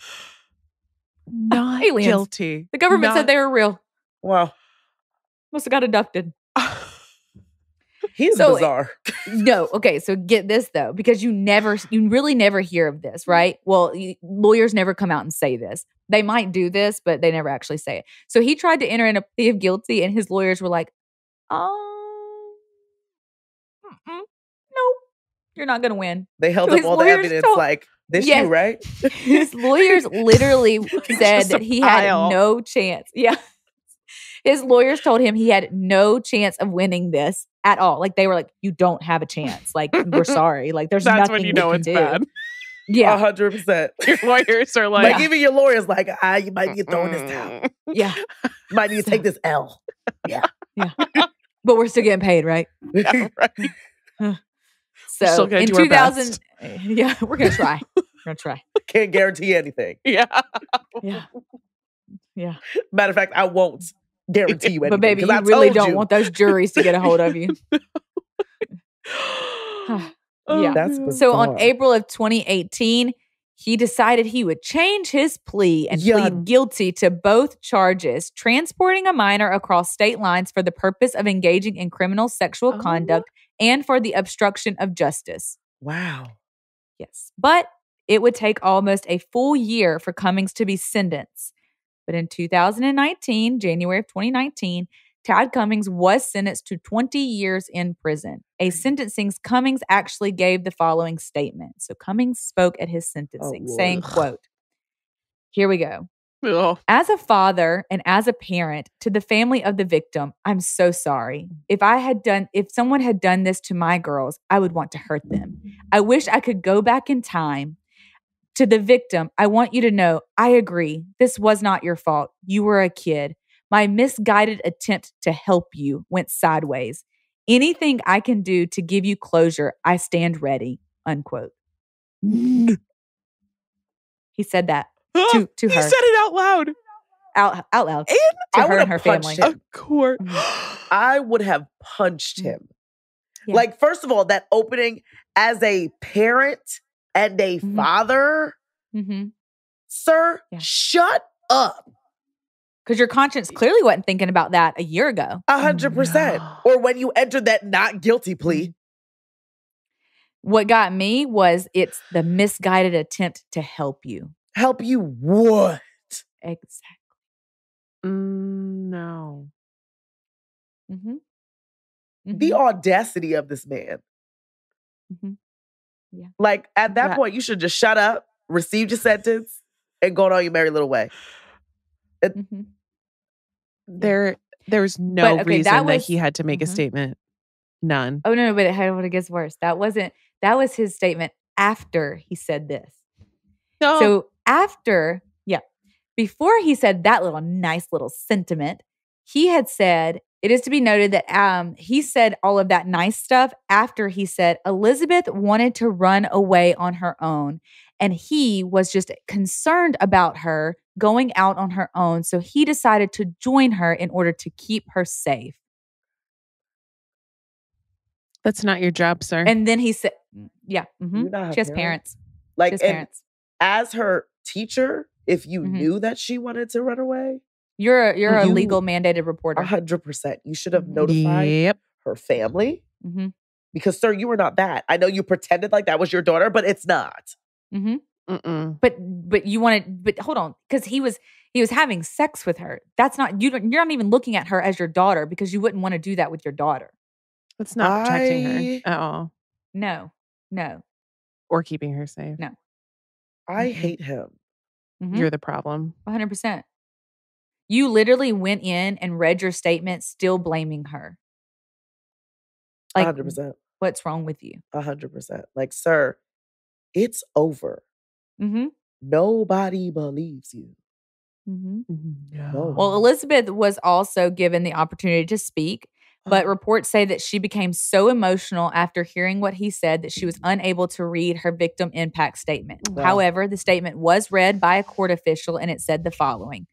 Not guilty. The government said they were real. Wow. Must have got abducted. He's bizarre. No. Okay. So get this though, because you really never hear of this, right? Well, lawyers never come out and say this. They might do this, but they never actually say it. So he tried to enter in a plea of guilty, and his lawyers were like, "Oh, no, you're not going to win." They held up all the evidence like, this you, right? His lawyers literally said that he had no chance. Yeah. His lawyers told him he had no chance of winning this at all. Like, they were like, "You don't have a chance. Like, we're sorry. Like, there's nothing when you know it's bad. Yeah. 100%. Your lawyers are like even your lawyer's like, you might need to throw in this towel. Yeah. Might need to take this L. Yeah. Yeah. But we're still getting paid, right? Yeah, right. So in 2000, yeah, we're going to try. We're going to try. Can't guarantee anything. Yeah. Yeah. Yeah. Matter of fact, I won't guarantee you anything. But baby, you really don't want those juries to get a hold of you. Yeah. That's bizarre. So on April of 2018, he decided he would change his plea and plead guilty to both charges: transporting a minor across state lines for the purpose of engaging in criminal sexual conduct and for the obstruction of justice. Wow. Yes. But it would take almost a full year for Cummins to be sentenced. But in 2019, January of 2019, Tad Cummins was sentenced to 20 years in prison. A sentencing, Cummins actually gave the following statement. So Cummins spoke at his sentencing, saying, quote, here we go. Ugh. As a father and as a parent to the family of the victim, I'm so sorry. If someone had done this to my girls, I would want to hurt them. I wish I could go back in time. To the victim, I want you to know, I agree. This was not your fault. You were a kid. My misguided attempt to help you went sideways. Anything I can do to give you closure, I stand ready. Unquote. He said that to her. He said it out loud. Out loud. And to her and her family. Him. Of course. I would have punched him. Yeah. Like, first of all, that opening as a parent and a father, sir, shut up. Because your conscience clearly wasn't thinking about that a year ago. 100%. No. Or when you entered that not guilty plea. What got me was it's the misguided attempt to help you. Help you what? Exactly. No. The audacity of this man. Yeah. Like, at that point, you should just shut up, receive your sentence, and go on your merry little way. There's no reason that he had to make a statement. None. Oh, no, but it gets worse. That was his statement after he said this. No. So before he said that nice little sentiment, he had said, it is to be noted that he said all of that nice stuff after he said Elizabeth wanted to run away on her own. And he was just concerned about her going out on her own. So he decided to join her in order to keep her safe. That's not your job, sir. And then he said, she has parents. Like, she has parents. As her teacher, if you knew that she wanted to run away, you're a legal mandated reporter. 100%. You should have notified her family. Because, sir, you were not that. I know you pretended like that was your daughter, but it's not. But you wanted, but hold on, because he was having sex with her. That's not, you're not even looking at her as your daughter because you wouldn't want to do that with your daughter. That's not protecting her at all. No. Or keeping her safe. No. I hate him. You're the problem. 100%. You literally went in and read your statement still blaming her. Like, 100%. What's wrong with you? 100%. Like, sir, it's over. Nobody believes you. No. Well, Elizabeth was also given the opportunity to speak, but reports say that she became so emotional after hearing what he said that she was unable to read her victim impact statement. Wow. However, the statement was read by a court official and it said the following,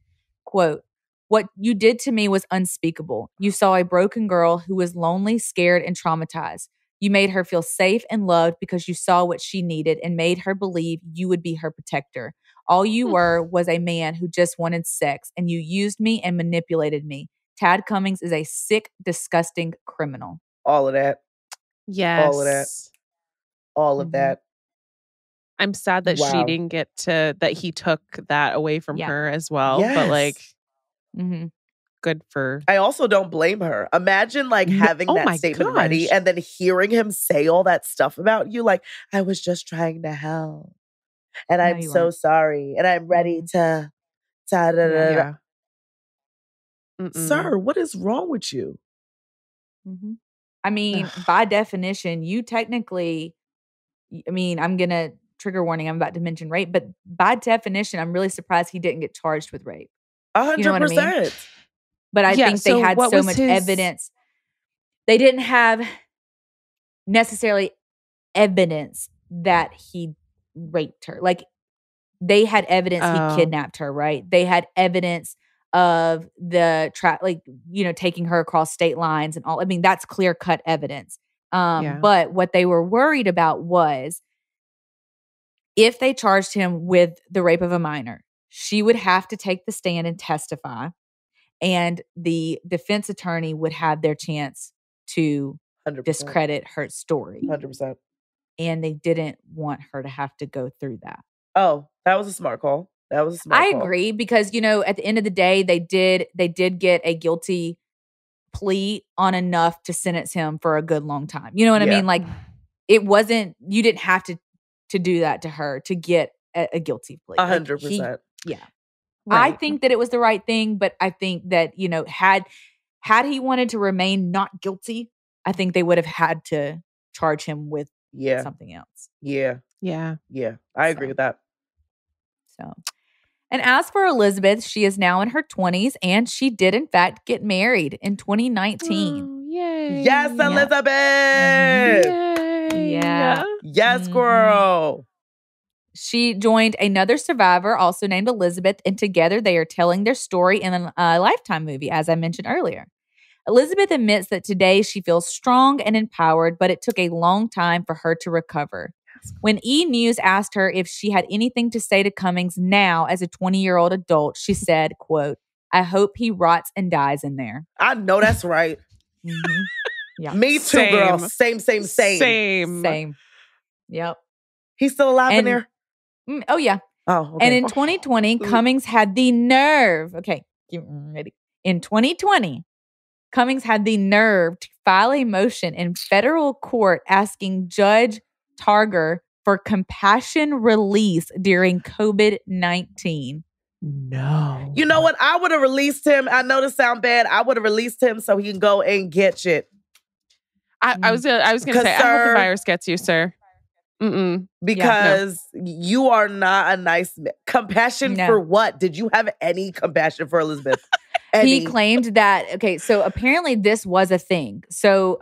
quote, "What you did to me was unspeakable. You saw a broken girl who was lonely, scared, and traumatized. You made her feel safe and loved because you saw what she needed and made her believe you would be her protector. All you were was a man who just wanted sex, and you used me and manipulated me. Tad Cummins is a sick, disgusting criminal." All of that. Yes. All of that. All of that. I'm sad that she didn't get that he took that away from her as well. Yes. But like, good for. I also don't blame her. Imagine like having that statement ready and then hearing him say all that stuff about you. Like, I was just trying to help. And I'm so sorry. And I'm ready to. Sir, what is wrong with you? I mean, by definition, you technically, I'm going to trigger warning. I'm about to mention rape, but by definition, I'm really surprised he didn't get charged with rape. 100%. You know what I mean? But I think they had so much evidence. They didn't have necessarily evidence that he raped her. Like, they had evidence he kidnapped her, right? They had evidence of the taking her across state lines and all. I mean, that's clear-cut evidence. But what they were worried about was if they charged him with the rape of a minor, she would have to take the stand and testify, and the defense attorney would have their chance to 100%. discredit her story. 100%. and they didn't want her to have to go through that. Oh, that was a smart call. I agree because, at the end of the day, they did get a guilty plea on enough to sentence him for a good long time. You know what I mean? Like, it wasn't, you didn't have to do that to her to get a guilty plea. 100%. Yeah. Right. I think that it was the right thing, but I think that, had he wanted to remain not guilty, I think they would have had to charge him with something else. Yeah. I agree with that. So, and as for Elizabeth, she is now in her 20s and she did in fact get married in 2019. Oh, yay. Yes, Elizabeth. Yay. Yeah. Yes, girl. She joined another survivor also named Elizabeth, and together they are telling their story in a Lifetime movie, as I mentioned earlier. Elizabeth admits that today she feels strong and empowered, but it took a long time for her to recover. When E! News asked her if she had anything to say to Cummins now as a 20-year-old adult, she said, quote, "I hope he rots and dies in there." I know that's right. Mm-hmm. Yeah. Me too, girl. Same. Yep. He's still alive in there? Oh, yeah. Oh, okay. And in 2020, Cummins had the nerve. Okay, get ready. In 2020, Cummins had the nerve to file a motion in federal court asking Judge Targer for compassion release during COVID-19. No. You know what? I would have released him. I know this sound bad. I would have released him so he can go and get shit. I was gonna say, I hope the virus gets you, sir. Because you are not a nice man. Compassion for what? Did you have any compassion for Elizabeth? He claimed that, so apparently this was a thing. So,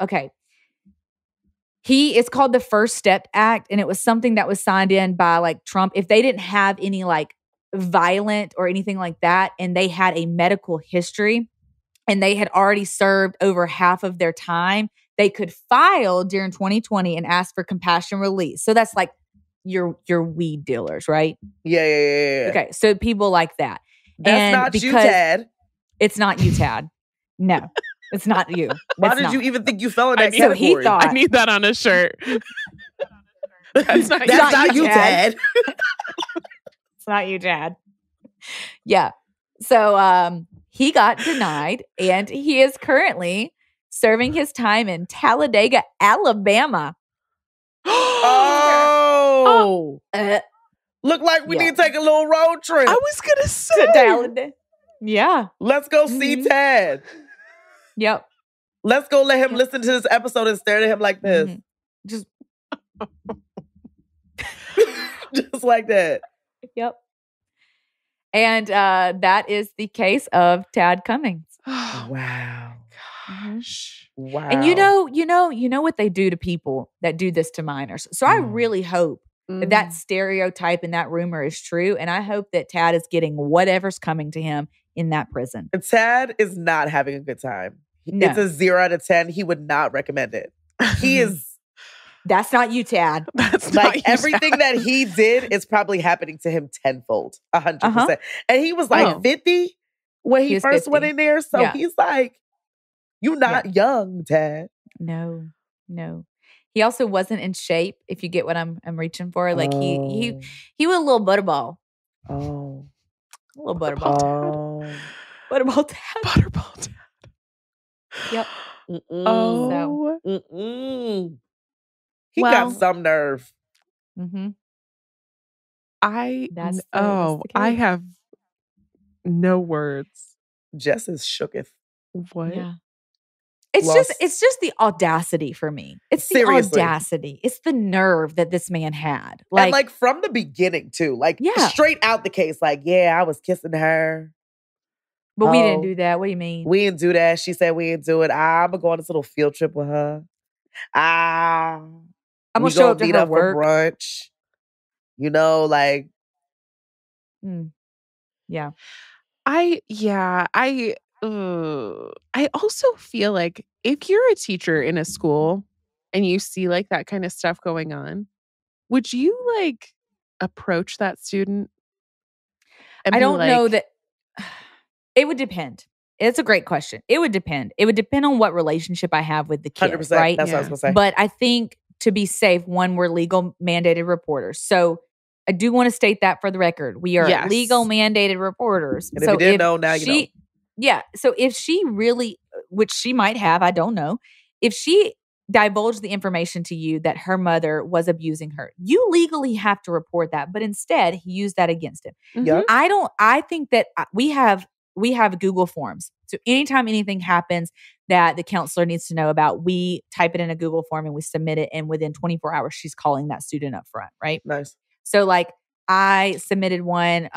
it's called the First Step Act, and it was something that was signed in by like Trump. If they didn't have any like violent or anything like that, and they had a medical history and they had already served over half of their time, they could file during 2020 and ask for compassion release. So that's like your weed dealers, right? Yeah. Okay, so people like that. That's not you, Tad. It's not you, Tad. No, it's not you. Why did you even think you fell in that category? So he thought, I need that on a shirt. That's not you, Tad. It's not you, Tad. Yeah. So he got denied, and he is currently serving his time in Talladega, Alabama. Look like we need to take a little road trip. I was going to say. To Talladega. Yeah. Let's go see Tad. Yep. Let's go let him listen to this episode and stare at him like this. Just like that. Yep. And that is the case of Tad Cummins. Wow. Gosh. Wow. And you know what they do to people that do this to minors. So I really hope that stereotype and that rumor is true. And I hope that Tad is getting whatever's coming to him in that prison. Tad is not having a good time. No. It's a 0 out of 10. He would not recommend it. He is. That's not you, Tad. That's like everything that he did is probably happening to him tenfold, 100%. And he was like 50 when he first 50. went in there. So he's like, you're not young, Tad. No. He also wasn't in shape, if you get what I'm reaching for. Like he was a little butterball. Oh. A little butterball Tad. Butterball Tad. Butterball Tad. Yep. He got some nerve. I have no words. Jess is shooketh. What? Yeah. It's just the audacity for me. It's the audacity. It's the nerve that this man had. And like from the beginning too. Like straight out the case. Like, I was kissing her. But we didn't do that. What do you mean? We didn't do that. She said we didn't do it. I'm going to go on this little field trip with her. I'm going to show up to her work. For brunch. You know, like. Yeah. I also feel like if you're a teacher in a school and you see like that kind of stuff going on, would you like approach that student? I don't know that. It would depend. It's a great question. It would depend. It would depend on what relationship I have with the kid, 100%. right? That's what I was going to say. But I think to be safe, one, we're legal mandated reporters. So I do want to state that for the record. We are legal mandated reporters. And if you didn't know, now you know. Yeah. So if she really, which she might have, I don't know, if she divulged the information to you that her mother was abusing her, you legally have to report that. But instead, he used that against him. Yeah. I think that we have Google Forms. So anytime anything happens that the counselor needs to know about, we type it in a Google form and we submit it. And within 24 hours, she's calling that student up front, right? Nice. So like I submitted one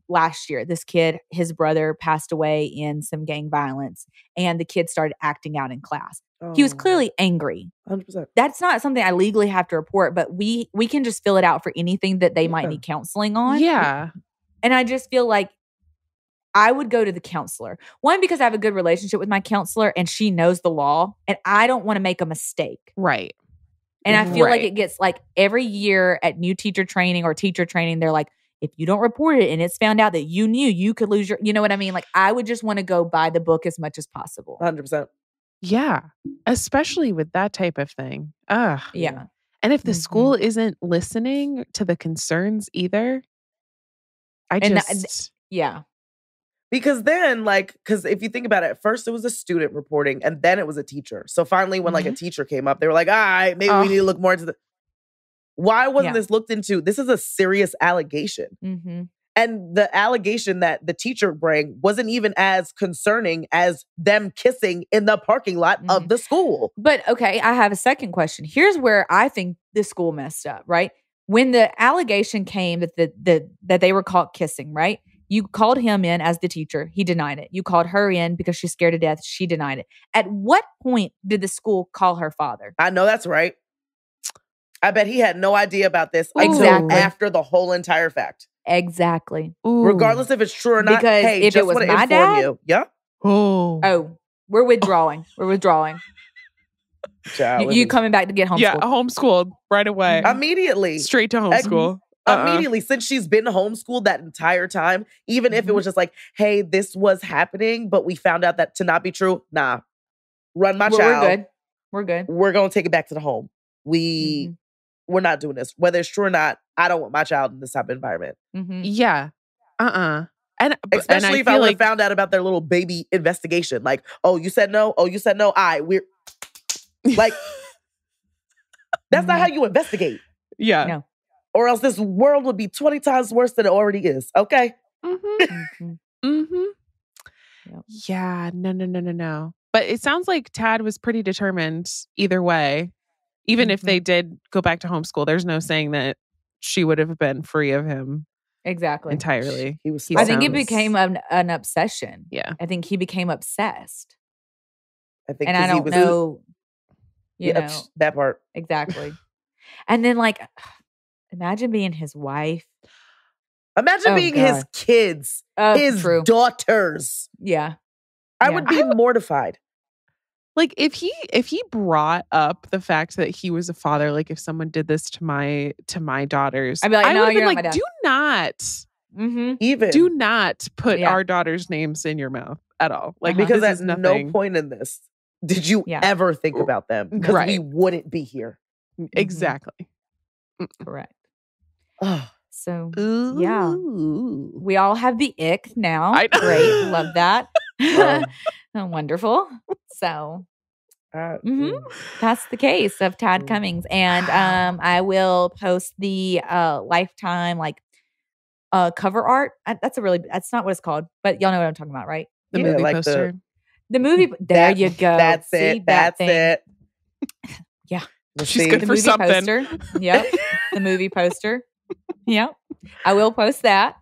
last year. This kid, his brother passed away in some gang violence and the kid started acting out in class. Oh. He was clearly angry. 100%. That's not something I legally have to report, but we can just fill it out for anything that they might need counseling on. Yeah. And I just feel like I would go to the counselor. One, because I have a good relationship with my counselor and she knows the law and I don't want to make a mistake. Right. And I feel like it gets like every year at new teacher training or teacher training, they're like, if you don't report it and it's found out that you knew, you could lose your, you know what I mean? Like I would just want to go by the book as much as possible. 100%. Yeah. Especially with that type of thing. Ugh. Yeah. And if the school isn't listening to the concerns either, yeah. Because then, because if you think about it, at first it was a student reporting and then it was a teacher. So finally, when a teacher came up, they were like, all right, maybe we need to look more into why wasn't this looked into? This is a serious allegation. Mm-hmm. And the allegation that the teacher bring wasn't even as concerning as them kissing in the parking lot of the school. But okay, I have a second question. Here's where I think the school messed up, right? When the allegation came that they were caught kissing, right? You called him in as the teacher. He denied it. You called her in because she's scared to death. She denied it. At what point did the school call her father? I know that's right. I bet he had no idea about this until after the whole entire fact. Exactly. Ooh. Regardless if it's true or not. Because hey, if just it was want to my inform dad, you. Yeah. Oh, we're withdrawing. We're withdrawing. Child, you coming back to get homeschooled? Yeah, homeschooled right away. Immediately. Straight to homeschool. Immediately, since she's been homeschooled that entire time, even if it was just like, hey, this was happening, but we found out that to not be true, nah. Run my child. We're good. We're good. We're going to take it back to the home. We're not doing this. Whether it's true or not, I don't want my child in this type of environment. Mm-hmm. Yeah. And especially if I would have found out about their little baby investigation. Like, oh, you said no? Oh, you said no? We're like, that's not how you investigate. Yeah. No. Or else this world would be 20 times worse than it already is. Okay? Yep. Yeah. No. But it sounds like Tad was pretty determined either way. Even if they did go back to homeschool, there's no saying that she would have been free of him. Exactly. Entirely. I think it became an obsession. Yeah. I think he became obsessed. I think, and I don't know, you know. That part. Exactly. And then imagine being his wife. Imagine being his kids, his daughters. Yeah. I would be mortified. Like if he brought up the fact that he was a father, like if someone did this to my daughters, I'd be like, no, you're not my dad. Do not, do not put our daughters' names in your mouth at all. Like because at no point in this did you ever think about them because we wouldn't be here. Exactly. Correct. Oh. So yeah, we all have the ick now. Great, love that. Wonderful. So that's the case of Tad Cummins, and I will post the Lifetime cover art. That's not what it's called, but y'all know what I'm talking about, right? The movie poster. The movie. There you go. That's it. That's it. Yeah, she's good for something. Poster. Yep, the movie poster. Yep, I will post that.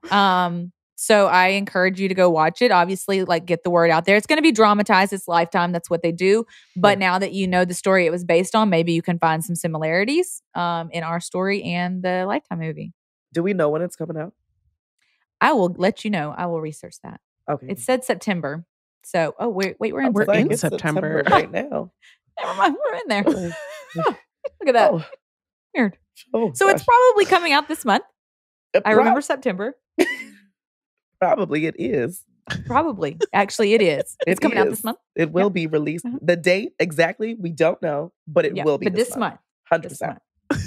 So I encourage you to go watch it. Obviously, get the word out there. It's going to be dramatized. It's Lifetime. That's what they do. But now that you know the story it was based on, maybe you can find some similarities in our story and the Lifetime movie. Do we know when it's coming out? I will let you know. I will research that. Okay. It said September. So, we're in September right now. Never mind. We're in there. Look at that. Weird. So it's probably coming out this month. I remember September. Probably it is. Probably. Actually, it is. It's coming out this month. It will be released. The date exactly, we don't know, but it will be this month. 100%.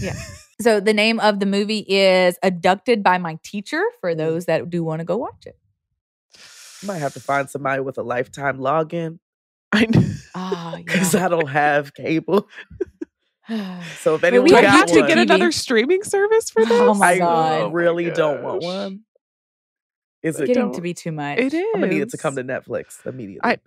Yeah. So the name of the movie is Abducted by My Teacher for those that do want to go watch it. You might have to find somebody with a Lifetime login. Because I don't have cable. So if anyone do I have to one, get another streaming service for this? Oh my God. I really don't want one. It's getting to be too much. It is. I'm gonna need it to come to Netflix immediately.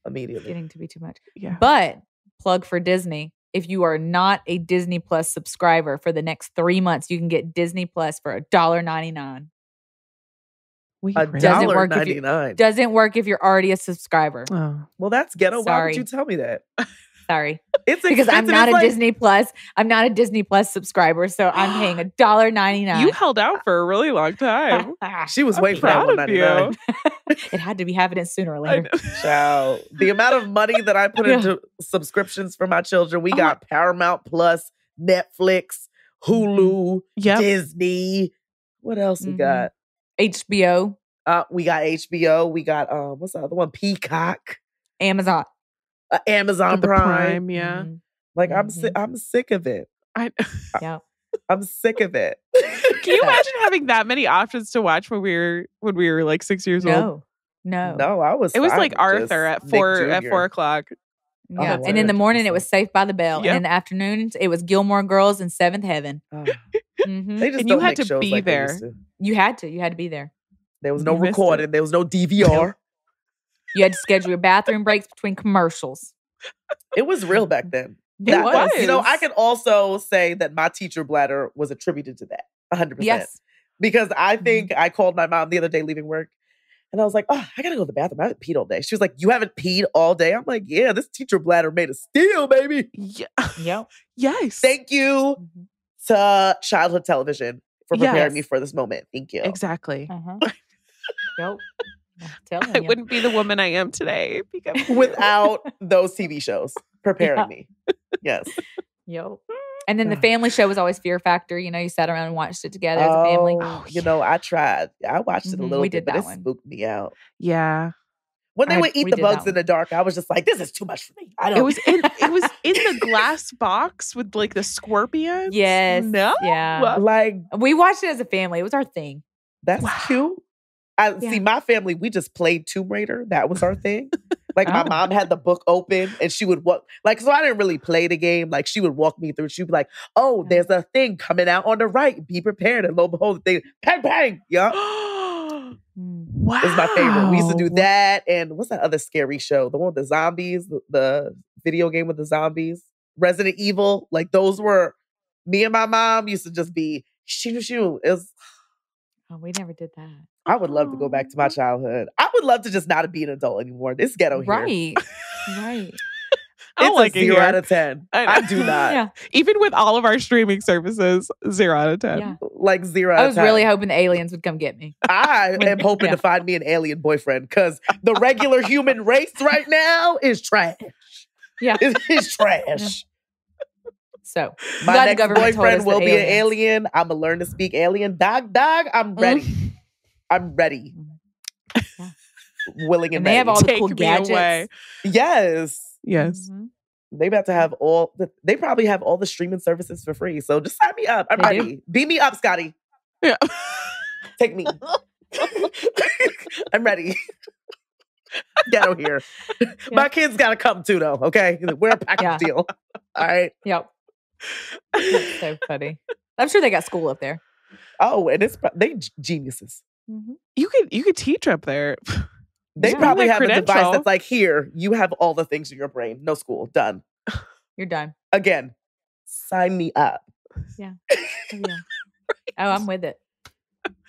Immediately. It's getting to be too much. Yeah. But plug for Disney. If you are not a Disney Plus subscriber for the next 3 months, you can get Disney Plus for $1.99. $1.99 doesn't work if you're already a subscriber. Oh. Well, that's ghetto. Sorry. Why would you tell me that? Sorry. It's because I'm not a Disney Plus. I'm not a Disney Plus subscriber, so I'm paying $1.99. You held out for a really long time. She was waiting for that $1.99. It had to be happening sooner or later. Child, the amount of money that I put into subscriptions for my children, we got Paramount Plus, Netflix, Hulu, Disney. What else we got? HBO. We got HBO. We got what's the other one? Peacock. Amazon. Amazon Prime. Yeah. Like I'm sick of it. I'm sick of it. Can you imagine having that many options to watch when we were like 6 years old? No, I was. It was like Arthur at 4 o'clock. Yeah, and in the morning it was Saved by the Bell, and in the afternoons it was Gilmore Girls and Seventh Heaven. They just and you had to be there. You had to be there. There was no recording. There was no DVR. You had to schedule your bathroom breaks between commercials. It was real back then. It was. You know, I can also say that my teacher bladder was attributed to that. 100%. Yes. Because I think I called my mom the other day leaving work. And I was like, oh, I got to go to the bathroom. I haven't peed all day. She was like, you haven't peed all day? I'm like, yeah, this teacher bladder made of steel, baby. Yeah. Yep. Yes. Thank you to childhood television for preparing me for this moment. Thank you. Exactly. Yep. I wouldn't be the woman I am today without those TV shows preparing me. Yes. Yep. And then the family show was always Fear Factor. You know, you sat around and watched it together as a family. You know, I tried. I watched it a little bit, but it spooked me out. Yeah. When they would eat the bugs in the dark, I was just like, this is too much for me. I don't. It was in the glass box with like the scorpions. Yes. No. Yeah. Like we watched it as a family. It was our thing. That's cute. See, my family, we just played Tomb Raider. That was our thing. Like my mom had the book open and she would walk, like, so I didn't really play the game. Like she would walk me through. She'd be like, oh, there's a thing coming out on the right. Be prepared. And lo and behold, the thing, bang, bang. Yeah. Wow. It's my favorite. We used to do that. And what's that other scary show? The one with the zombies, the video game with the zombies, Resident Evil. Like those were, me and my mom used to just be shoo. It was, oh, we never did that. I would love to go back to my childhood. I would love to just not be an adult anymore. This ghetto here. Right. I don't like a 0 out of 10. I do not. Yeah. Even with all of our streaming services, 0 out of 10. Yeah. Like 0 out of 10. I was really hoping the aliens would come get me. I am hoping to find me an alien boyfriend because the regular human race right now is trash. Yeah. It's trash. So my next boyfriend will be an alien. I'm going to learn to speak alien. Dog, I'm ready. I'm ready. Yeah. Willing and they ready. have all the cool gadgets. Away. Yes. Mm-hmm. They about to have they probably have all the streaming services for free. So just sign me up. I'm ready. Beam me up, Scotty. Yeah. Take me. I'm ready. Ghetto here. Yeah. My kids got to come too, though. Okay. We're a package deal. All right. Yep. That's so funny. I'm sure they got school up there. Oh, and they geniuses. Mm-hmm. You could teach up there. They probably have a device that's like, here, you have all the things in your brain. No school. Done. You're done. Again, sign me up. Yeah. Oh, I'm with it.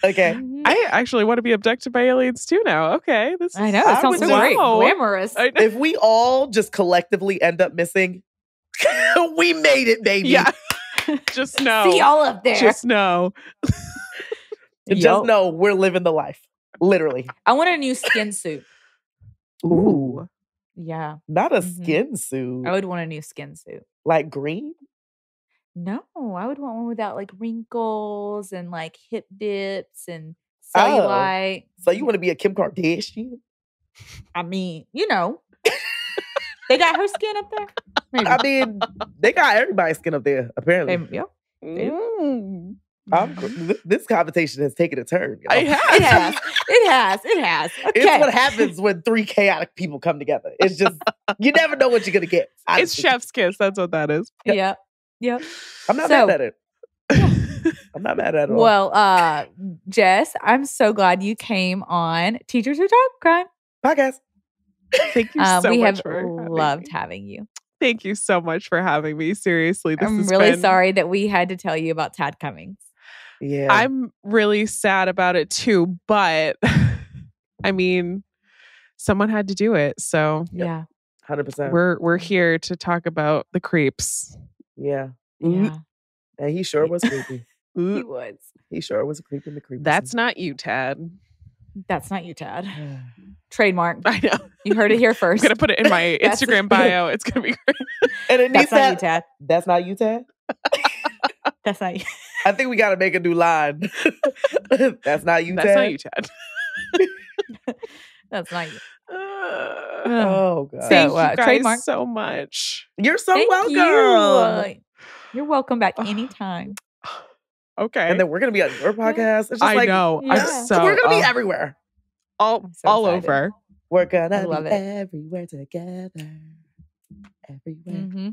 Okay. Mm-hmm. I actually want to be abducted by aliens too now. Okay. I know. It sounds so great. Glamorous. If we all just collectively end up missing, we made it, baby. Yeah. Just know. See y'all up there. Just know. Just know we're living the life. Literally. I want a new skin suit. Ooh. Yeah. Not a skin suit. I would want a new skin suit. Like green? No, I would want one without like wrinkles and like hip dips and cellulite. So you want to be a Kim Kardashian? I mean, you know. They got her skin up there? Maybe. I mean, they got everybody's skin up there, apparently. Yep. This conversation has taken a turn. It has. Okay. It's what happens when 3 chaotic people come together. It's just, you never know what you're going to get. It's chef's kiss. That's what that is. Yep. I'm not mad at it. I'm not mad at it. Well, Jess, I'm so glad you came on Teachers Who Talk Crime podcast. Thank you so much. We have for loved having you. Thank you so much for having me. Seriously, I'm really sorry that we had to tell you about Tad Cummins. Yeah, I'm really sad about it too, but I mean, someone had to do it, so yeah, 100%. We're here to talk about the creeps. Yeah, yeah, and he sure was creepy. he was. He sure was a creep in the creepy. That's not you, Tad. That's not you, Tad. Trademark. I know. You heard it here first. I'm gonna put it in my Instagram bio. It's gonna be great. And it That's not you, Tad. That's not you, Tad. That's not you. I think we got to make a new line. That's not you, Tad. That's not you, Tad. That's not you. Oh God! Thank you guys trademark. so much. You're so welcome. You're welcome back anytime. Okay. And then we're gonna be on your podcast. It's just I know. Yeah. We're gonna be everywhere. All over. We're gonna love be it. everywhere together. Everywhere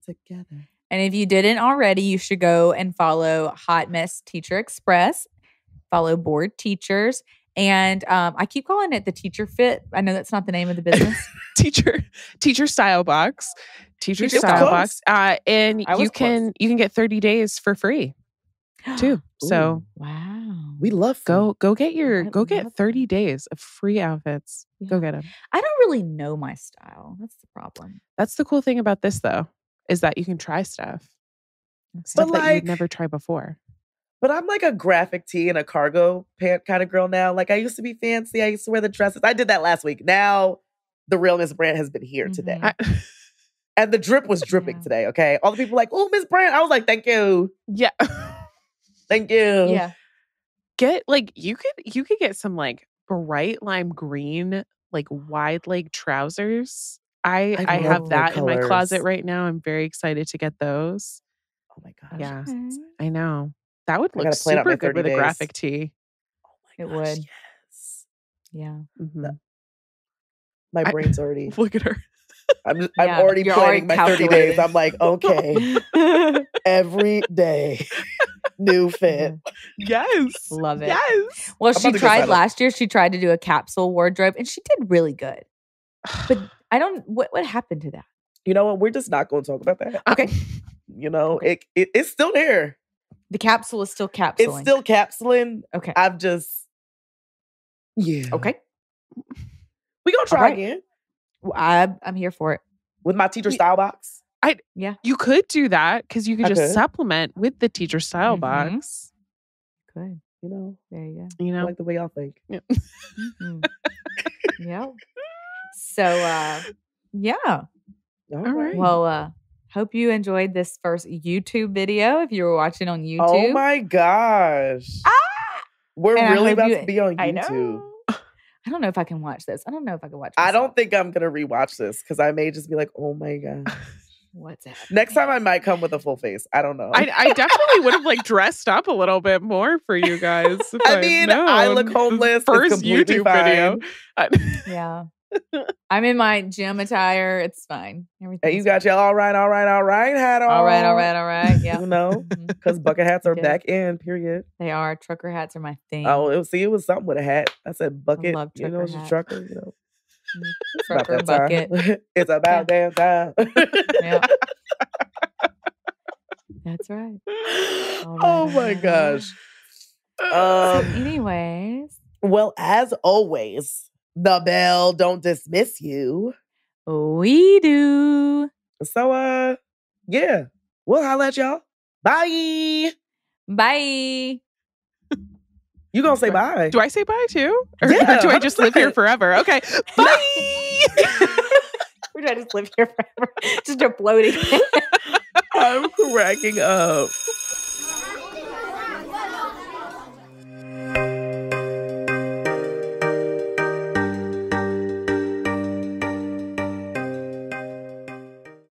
together. And if you didn't already, you should go and follow Hot Mess Teacher Express. Follow Bored Teachers. And I keep calling it the Teacher Fit. I know that's not the name of the business. Teacher Style Box. Teacher Style Box. And you can get 30 days for free too. So wow. We love go get 30 days of free outfits. Yeah. Go get them. I don't really know my style. That's the problem. That's the cool thing about this though, is that you can try stuff. Okay. Stuff that you'd never tried before. But I'm like a graphic tee and a cargo pant kind of girl now. Like I used to be fancy. I used to wear the dresses. I did that last week. Now the real Miss Brandt has been here today. And the drip was dripping today, okay? All the people were like, oh, Miss Brandt. I was like, thank you. Yeah. Thank you. Yeah. Get like you could get some like bright lime green, like wide leg trousers. I have that in my closet right now. I'm very excited to get those. Oh my gosh. Yeah. Okay. I know. That would look plan out super my good with 30 a days. graphic tee. Oh my It gosh, would. Yes. Yeah. Mm-hmm. My brain's already. Look at her. I'm already planning my 30 days. I'm like, okay. Every day. New fit. Yes. Love it. Yes. Well, she tried last year. She tried to do a capsule wardrobe and she did really good. But I don't, what happened to that? You know what? We're just not going to talk about that. Okay. You know, it's still there. The capsule is still capsuling. It's still capsuling. Okay. I've just, yeah. Okay. We gonna try again. Well, I'm here for it. With my Teacher Style Box. You could do that because you could just supplement with the Teacher Style Box. Good. You know, there you go. You know, I like the way y'all think. Yeah. Yeah. So, yeah. All right. Well, hope you enjoyed this first YouTube video. If you were watching on YouTube. Oh my gosh. We're really about to be on YouTube. I know. I don't know if I can watch this. I don't know if I can watch this. I don't think I'm going to rewatch this because I may just be like, oh my gosh. What's happening? Next time I might come with a full face. I don't know. I definitely would have like dressed up a little bit more for you guys. I look homeless. First YouTube video. Yeah. I'm in my gym attire. It's fine. Everything. You got your all right hat on. All right. Yeah. You know, because bucket hats are back in, period. They are. Trucker hats are my thing. Oh, it was something with a hat. I said bucket. I love trucker you know, it's a trucker, you know. Trucker bucket. It's about damn time. Yeah. That's right. Oh my gosh. So anyways. Well, as always, the bell don't dismiss you. We do. So, yeah. We'll holla at y'all. Bye. Bye. You gonna say bye? Do I say bye too? Or do I just live here forever? Okay. Bye. We're trying to just live here forever. Just a bloating. I'm cracking up.